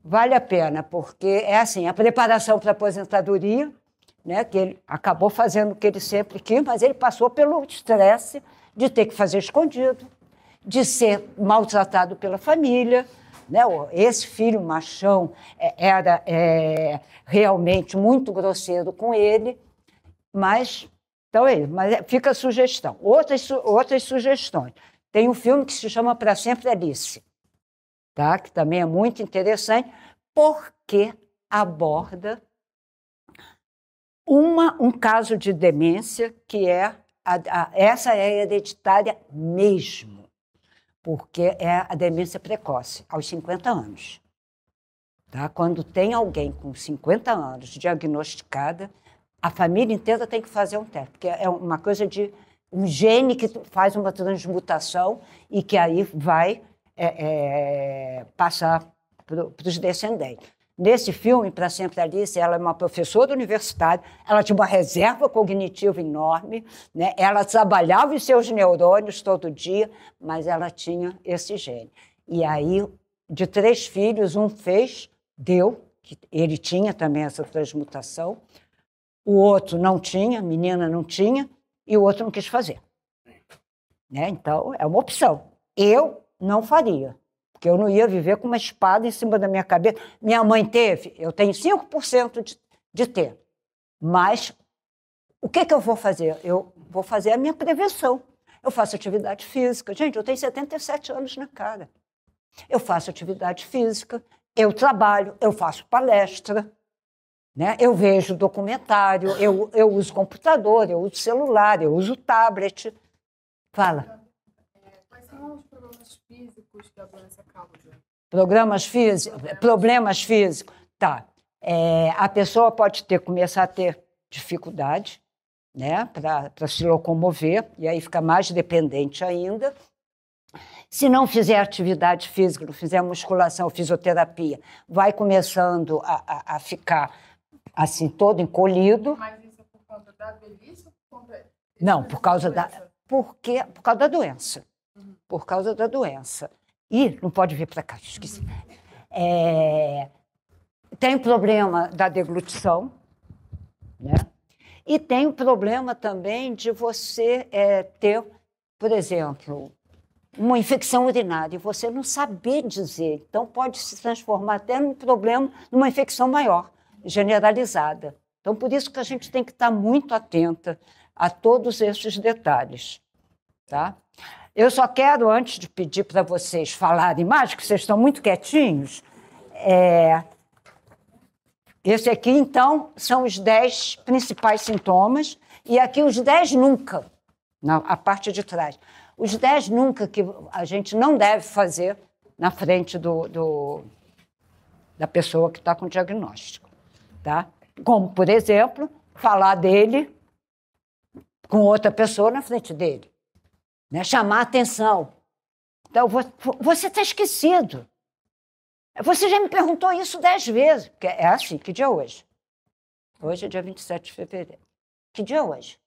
Vale a pena, porque é assim, a preparação para a aposentadoria, né, que ele acabou fazendo o que ele sempre quis, mas ele passou pelo estresse de ter que fazer escondido, de ser maltratado pela família, né? Esse filho machão era realmente muito grosseiro com ele. Mas fica a sugestão. Outras sugestões. Tem um filme que se chama Para Sempre Alice, tá? Que também é muito interessante, porque aborda um caso de demência que essa é hereditária mesmo, porque é a demência precoce, aos 50 anos. Tá? Quando tem alguém com 50 anos diagnosticada, a família inteira tem que fazer um teste, porque é uma coisa de um gene que faz uma transmutação e que aí vai passar para os descendentes. Nesse filme, Para Sempre Alice, ela é uma professora universitária, ela tinha uma reserva cognitiva enorme, né? Ela trabalhava os seus neurônios todo dia, mas ela tinha esse gene. E aí, de 3 filhos, um deu, que ele tinha também essa transmutação, o outro não tinha, a menina não tinha, e o outro não quis fazer. Né? Então, é uma opção. Eu não faria, porque eu não ia viver com uma espada em cima da minha cabeça. Minha mãe teve, eu tenho 5% de ter. Mas o que eu vou fazer? Eu vou fazer a minha prevenção. Eu faço atividade física. Gente, eu tenho 77 anos na cara. Eu faço atividade física, eu trabalho, eu faço palestra, né? Eu vejo documentário, eu uso computador, eu uso celular, eu uso tablet. Fala. Quais são os problemas físicos que a doença causa? Problemas físicos. Tá. A pessoa pode começar a ter dificuldade, né, para se locomover, e aí fica mais dependente ainda. Se não fizer atividade física, não fizer musculação, fisioterapia, vai começando a ficar assim, todo encolhido. Mas isso é por conta da velhice ou por conta... Não, por causa da doença. Por causa da doença. Ih, não pode vir para cá, esqueci. Tem o problema da deglutição, né? E tem o problema também de você ter, por exemplo, uma infecção urinária e você não saber dizer. Então, pode se transformar até num problema, numa infecção maior, generalizada. Então, por isso que a gente tem que estar muito atenta a todos esses detalhes. Tá? Eu só quero, antes de pedir para vocês falarem mais, que vocês estão muito quietinhos, esse aqui, então, são os 10 principais sintomas, e aqui os 10 nunca, a parte de trás. Os 10 nunca que a gente não deve fazer na frente da pessoa que está com diagnóstico. Tá? Como, por exemplo, falar dele com outra pessoa na frente dele. Né? Chamar a atenção. Então, você está esquecido. Você já me perguntou isso 10 vezes. Porque é assim, que dia é hoje? Hoje é dia 27 de fevereiro. Que dia é hoje?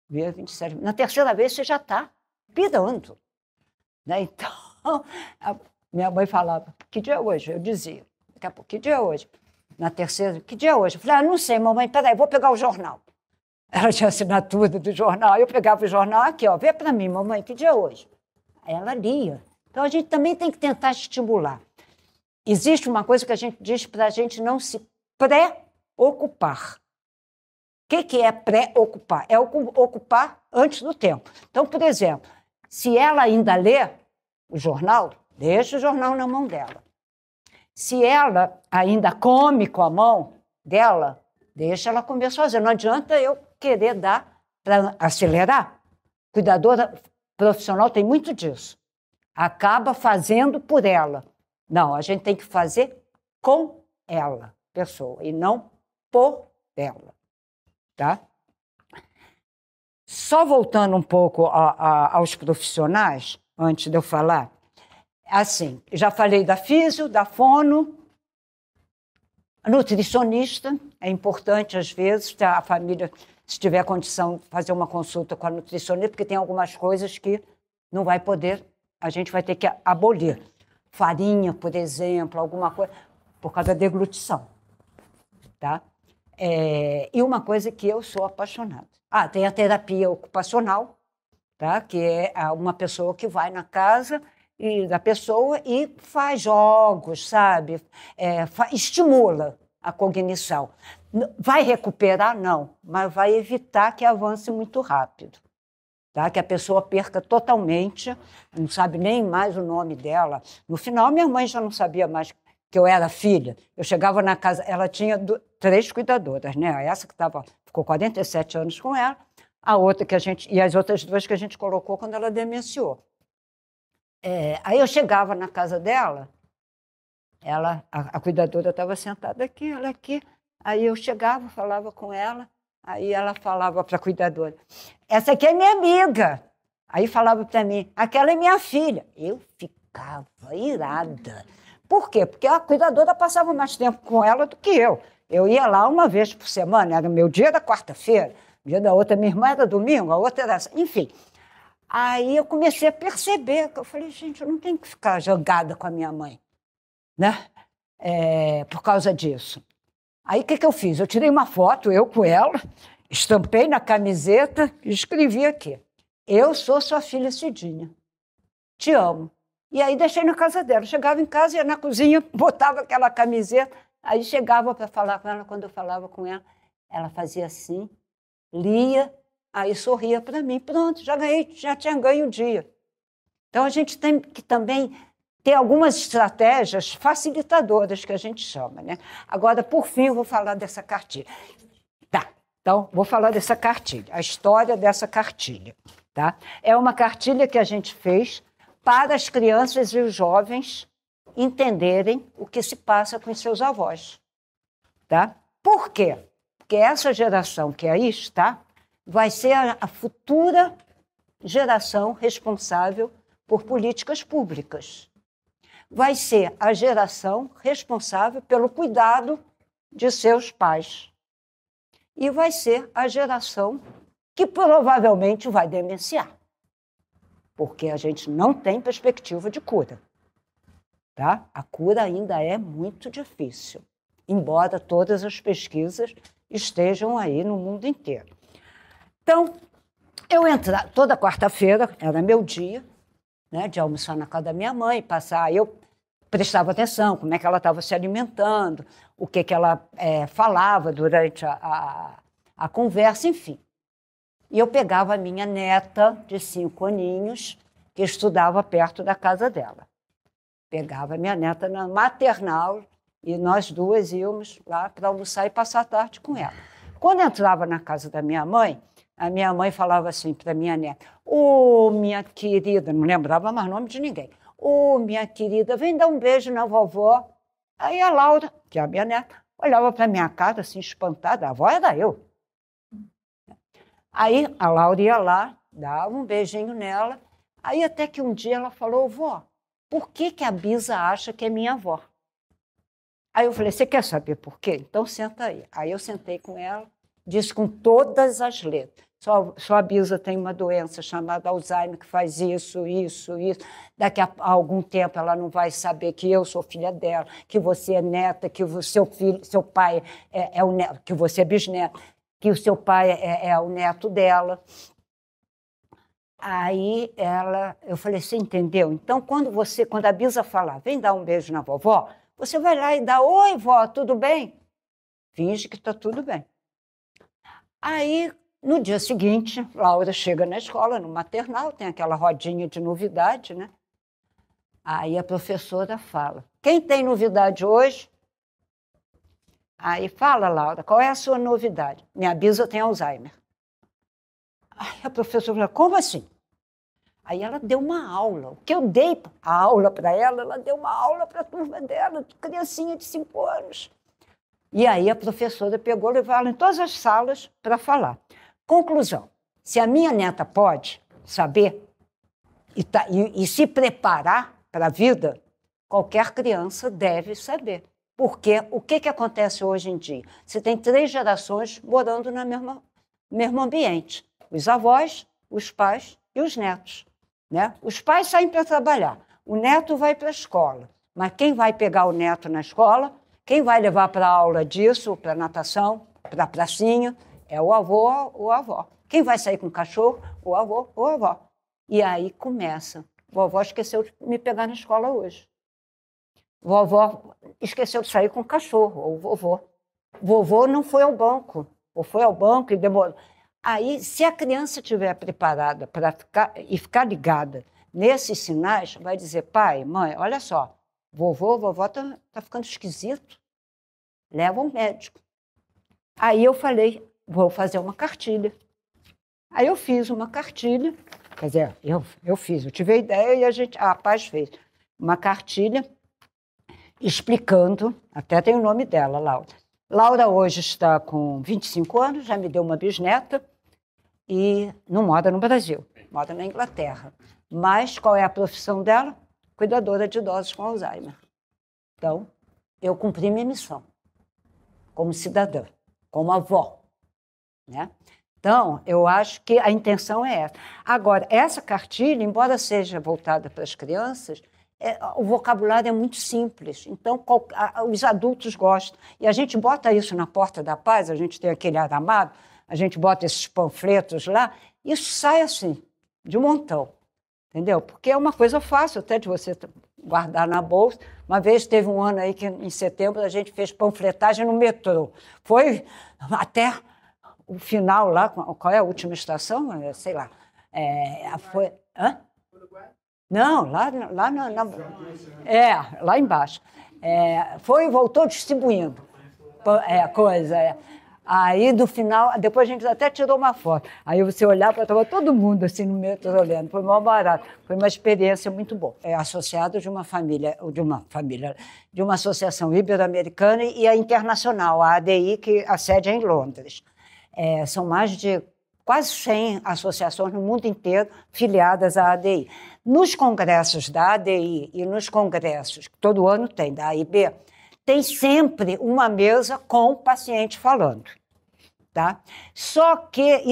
Dia 27. Na terceira vez você já está pirando. Né? Então, minha mãe falava, que dia é hoje? Eu dizia, daqui a pouco, que dia é hoje? Na terceira, que dia é hoje? Eu falei, não sei, mamãe, peraí, vou pegar o jornal. Ela tinha assinatura do jornal, eu pegava o jornal aqui, ó, vê para mim, mamãe, que dia é hoje? Aí ela lia. Então, a gente também tem que tentar estimular. Existe uma coisa que a gente diz para a gente não se preocupar. O que é preocupar? É ocupar antes do tempo. Então, por exemplo, se ela ainda lê o jornal, deixa o jornal na mão dela. Se ela ainda come com a mão dela, deixa ela comer sozinha. Não adianta eu querer dar para acelerar. Cuidadora profissional tem muito disso. Acaba fazendo por ela. Não, a gente tem que fazer com ela, pessoa, e não por ela. Tá? Só voltando um pouco aos profissionais, antes de eu falar, assim, já falei da físio, da fono, nutricionista, é importante às vezes, a família, se tiver condição de fazer uma consulta com a nutricionista, porque tem algumas coisas que não vai poder, a gente vai ter que abolir. Farinha, por exemplo, alguma coisa, por causa da deglutição. Tá? E uma coisa que eu sou apaixonada. Tem a terapia ocupacional, tá? Que é uma pessoa que vai na casa da pessoa e faz jogos, sabe? Estimula a cognição. Vai recuperar? Não, mas vai evitar que avance muito rápido. Tá? Que a pessoa perca totalmente, não sabe nem mais o nome dela. No final, minha mãe já não sabia mais que eu era filha. Eu chegava na casa, ela tinha 3 cuidadoras, né? Essa que ficou 47 anos com ela, a outra e as outras 2 que a gente colocou quando ela demenciou. Aí eu chegava na casa dela, a cuidadora estava sentada aqui, ela aqui, aí eu chegava, falava com ela, aí ela falava para a cuidadora, essa aqui é minha amiga. Aí falava para mim, aquela é minha filha. Eu ficava irada. Por quê? Porque a cuidadora passava mais tempo com ela do que eu. Eu ia lá uma vez por semana, era meu dia da quarta-feira, o dia da outra, minha irmã era domingo, a outra era... Enfim. Aí eu comecei a perceber, que eu falei, gente, eu não tenho que ficar jogada com a minha mãe, né? Por causa disso. Aí o que eu fiz? Eu tirei uma foto, eu com ela, estampei na camiseta e escrevi aqui, eu sou sua filha Cidinha, te amo. E aí deixei na casa dela. Chegava em casa, ia na cozinha, botava aquela camiseta, aí chegava para falar com ela. Quando eu falava com ela, ela fazia assim, lia, aí sorria para mim. Pronto, já tinha ganho o dia. Então a gente tem que também tem algumas estratégias facilitadoras que a gente chama, né? Agora, por fim, eu vou falar dessa cartilha. Tá, então, vou falar dessa cartilha, a história dessa cartilha. Tá? É uma cartilha que a gente fez para as crianças e os jovens entenderem o que se passa com os seus avós. Tá? Por quê? Porque essa geração que aí está vai ser a futura geração responsável por políticas públicas. Vai ser a geração responsável pelo cuidado de seus pais. E vai ser a geração que provavelmente vai demenciar, porque a gente não tem perspectiva de cura. Tá? A cura ainda é muito difícil, embora todas as pesquisas estejam aí no mundo inteiro. Então, eu entrava, toda quarta-feira, era meu dia, né, de almoçar na casa da minha mãe, passar, eu prestava atenção, como é que ela estava se alimentando, o que ela falava durante a conversa, enfim. E eu pegava a minha neta de 5 aninhos, que estudava perto da casa dela. Pegava a minha neta na maternal e nós duas íamos lá para almoçar e passar a tarde com ela. Quando entrava na casa da minha mãe, a minha mãe falava assim para a minha neta: ô, minha querida, não lembrava mais nome de ninguém. Ô, minha querida, vem dar um beijo na vovó. Aí a Laura, que é a minha neta, olhava para a minha cara assim, espantada. A avó era eu. Aí a Laura ia lá, dava um beijinho nela. Aí até que um dia ela falou: vó, por que a Bisa acha que é minha avó? Aí eu falei: você quer saber por quê? Então senta aí. Aí eu sentei com ela, disse com todas as letras: só a Bisa tem uma doença chamada Alzheimer que faz isso, isso, isso. Daqui a algum tempo ela não vai saber que eu sou filha dela, que você é neta, que o seu pai é o neto, que você é bisneta, que o seu pai é o neto dela. Aí eu falei: você entendeu? Então, quando a Bisa falar, vem dar um beijo na vovó, você vai lá e dá: oi, vó, tudo bem? Finge que está tudo bem. Aí, no dia seguinte, Laura chega na escola, no maternal, tem aquela rodinha de novidade, né? Aí a professora fala: quem tem novidade hoje? Aí fala, Laura, qual é a sua novidade? Minha Bisa tem Alzheimer. Aí a professora falou: como assim? Aí ela deu uma aula. O que eu dei a aula para ela deu uma aula para a turma dela, de criancinha de 5 anos. E aí a professora pegou e levou ela em todas as salas para falar. Conclusão: se a minha neta pode saber e se preparar para a vida, qualquer criança deve saber. Porque o que acontece hoje em dia? Você tem 3 gerações morando no mesmo ambiente. Os avós, os pais e os netos. Né? Os pais saem para trabalhar, o neto vai para a escola. Mas quem vai pegar o neto na escola, quem vai levar para a aula disso, para a natação, para a pracinha, é o avô ou a avó. Quem vai sair com o cachorro, o avô ou a avó. E aí começa. Vovó esqueceu de me pegar na escola hoje. Vovó esqueceu de sair com o cachorro, ou vovô. Vovô não foi ao banco, ou foi ao banco e demorou. Aí, se a criança estiver preparada para ficar ligada nesses sinais, vai dizer: pai, mãe, olha só, vovó está ficando esquisito, leva um médico. Aí eu falei: vou fazer uma cartilha. Aí eu fiz uma cartilha, quer dizer, eu fiz, eu tive a ideia e a Paz fez uma cartilha explicando, até tem o nome dela, Laura. Laura hoje está com 25 anos, já me deu uma bisneta, e não mora no Brasil, mora na Inglaterra. Mas qual é a profissão dela? Cuidadora de idosos com Alzheimer. Então, eu cumpri minha missão como cidadã, como avó. Né? Então, eu acho que a intenção é essa. Agora, essa cartilha, embora seja voltada para as crianças, o vocabulário é muito simples, então os adultos gostam. E a gente bota isso na Porta da Paz, a gente tem aquele aramado, a gente bota esses panfletos lá, isso sai assim, de montão, entendeu? Porque é uma coisa fácil até de você guardar na bolsa. Uma vez teve um ano aí que, em setembro, a gente fez panfletagem no metrô. Foi até o final lá, qual é a última estação? Sei lá. Foi... Hã? Não, lá embaixo. Foi e voltou distribuindo coisa. Aí, no final, depois a gente até tirou uma foto. Aí você olhava, estava todo mundo assim no metrô olhando. Foi mó barato. Foi uma experiência muito boa. É associado de uma associação ibero-americana e a internacional, a ADI, que a sede é em Londres. São mais de quase 100 associações no mundo inteiro filiadas à ADI. Nos congressos da ADI e nos congressos, que todo ano tem, da AIB, tem sempre uma mesa com o paciente falando. Tá? Só que,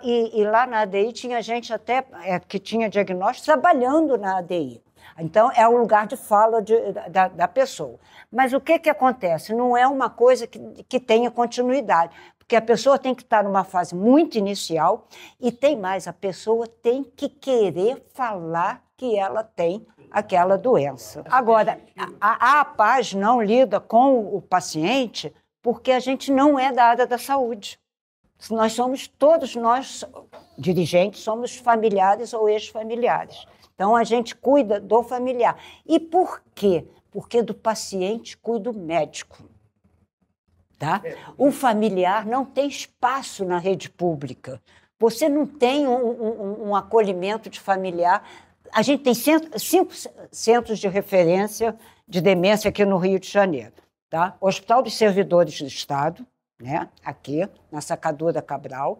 e lá na ADI tinha gente até que tinha diagnóstico trabalhando na ADI. Então, é o lugar de fala da pessoa. Mas o que acontece? Não é uma coisa que tenha continuidade, porque a pessoa tem que estar numa fase muito inicial e tem mais, a pessoa tem que querer falar que ela tem aquela doença. Agora, a APAS não lida com o paciente porque a gente não é da área da saúde. Todos nós, dirigentes, somos familiares ou ex-familiares. Então, a gente cuida do familiar. E por quê? Porque do paciente cuida o médico. Tá? O familiar não tem espaço na rede pública. Você não tem um acolhimento de familiar. A gente tem 5 centros de referência de demência aqui no Rio de Janeiro. Tá? Hospital dos Servidores do Estado, né? Aqui, na Sacadura Cabral.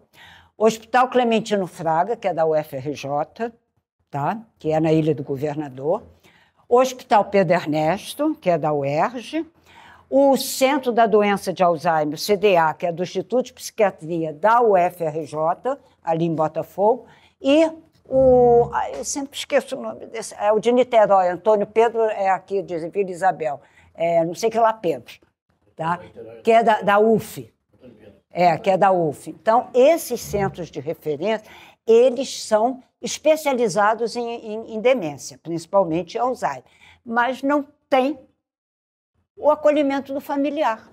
Hospital Clementino Fraga, que é da UFRJ, tá? Que é na Ilha do Governador. Hospital Pedro Ernesto, que é da UERJ. O Centro da Doença de Alzheimer, CDA, que é do Instituto de Psiquiatria da UFRJ, ali em Botafogo. E eu sempre esqueço o nome desse, o de Niterói, Antônio Pedro, é aqui de Vila Isabel, não sei que lá, Pedro, tá? Que é da UF. Que é da UF. Então, esses centros de referência, eles são especializados em demência, principalmente Alzheimer, mas não tem o acolhimento do familiar.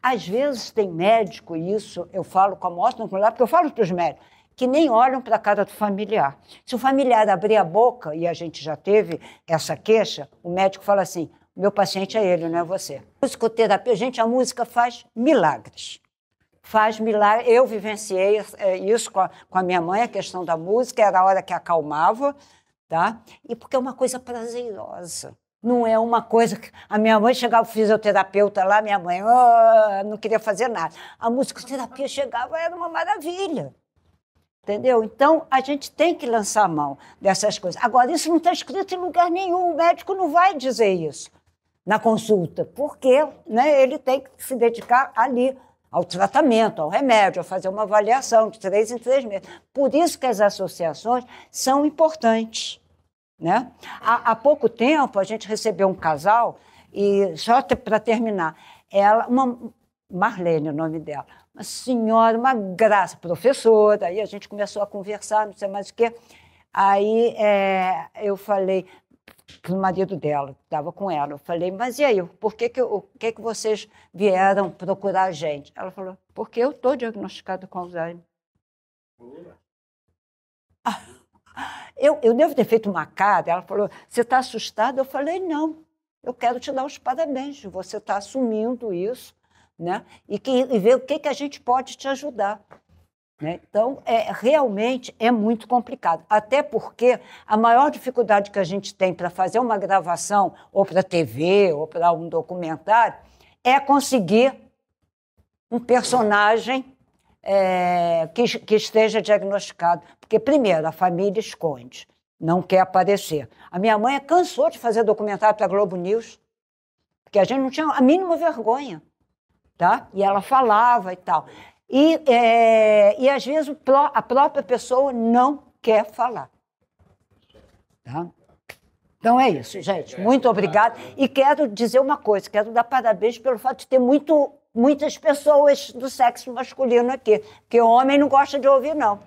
Às vezes tem médico, e isso eu falo com a maior tranquilidade, porque eu falo para os médicos, que nem olham para a cara do familiar. Se o familiar abrir a boca, e a gente já teve essa queixa, o médico fala assim, meu paciente é ele, não é você. Musicoterapia, gente, a música faz milagres. Faz milagres. Eu vivenciei isso com a minha mãe, a questão da música, era a hora que acalmava, tá? E porque é uma coisa prazerosa. Não é uma coisa que... A minha mãe chegava, o fisioterapeuta lá, minha mãe não queria fazer nada. A musicoterapia chegava, era uma maravilha. Entendeu? Então, a gente tem que lançar a mão dessas coisas. Agora, isso não está escrito em lugar nenhum. O médico não vai dizer isso na consulta, porque, né, ele tem que se dedicar ali ao tratamento, ao remédio, a fazer uma avaliação de 3 em 3 meses. Por isso que as associações são importantes. Né? Há pouco tempo, a gente recebeu um casal, e só para terminar, Marlene, o nome dela, uma senhora, uma graça, professora, aí a gente começou a conversar, não sei mais o quê. Aí eu falei para o marido dela, que estava com ela, eu falei, mas e aí, por que vocês vieram procurar a gente? Ela falou, porque eu estou diagnosticada com Alzheimer. Eu devo ter feito uma cara, ela falou, você está assustada? Eu falei, não, eu quero te dar os parabéns, você está assumindo isso, né? E ver o que a gente pode te ajudar. Né? Então, realmente é muito complicado, até porque a maior dificuldade que a gente tem para fazer uma gravação, ou para TV, ou para um documentário, é conseguir um personagem que esteja diagnosticado. Porque, primeiro, a família esconde, não quer aparecer. A minha mãe cansou de fazer documentário para a Globo News, porque a gente não tinha a mínima vergonha. Tá? E ela falava e tal. E às vezes, a própria pessoa não quer falar. Tá? Então, é isso, gente. Muito obrigada. E quero dizer uma coisa, quero dar parabéns pelo fato de ter muitas pessoas do sexo masculino aqui, porque o homem não gosta de ouvir, não.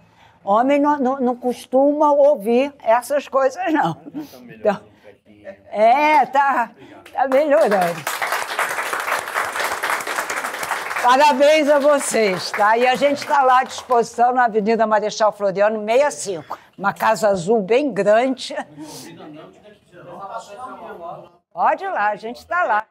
Homem não costuma ouvir essas coisas, não. Então, tá melhorando. Parabéns a vocês, tá? E a gente está lá à disposição na Avenida Marechal Floriano, 65. Uma casa azul bem grande. Pode ir lá, a gente está lá.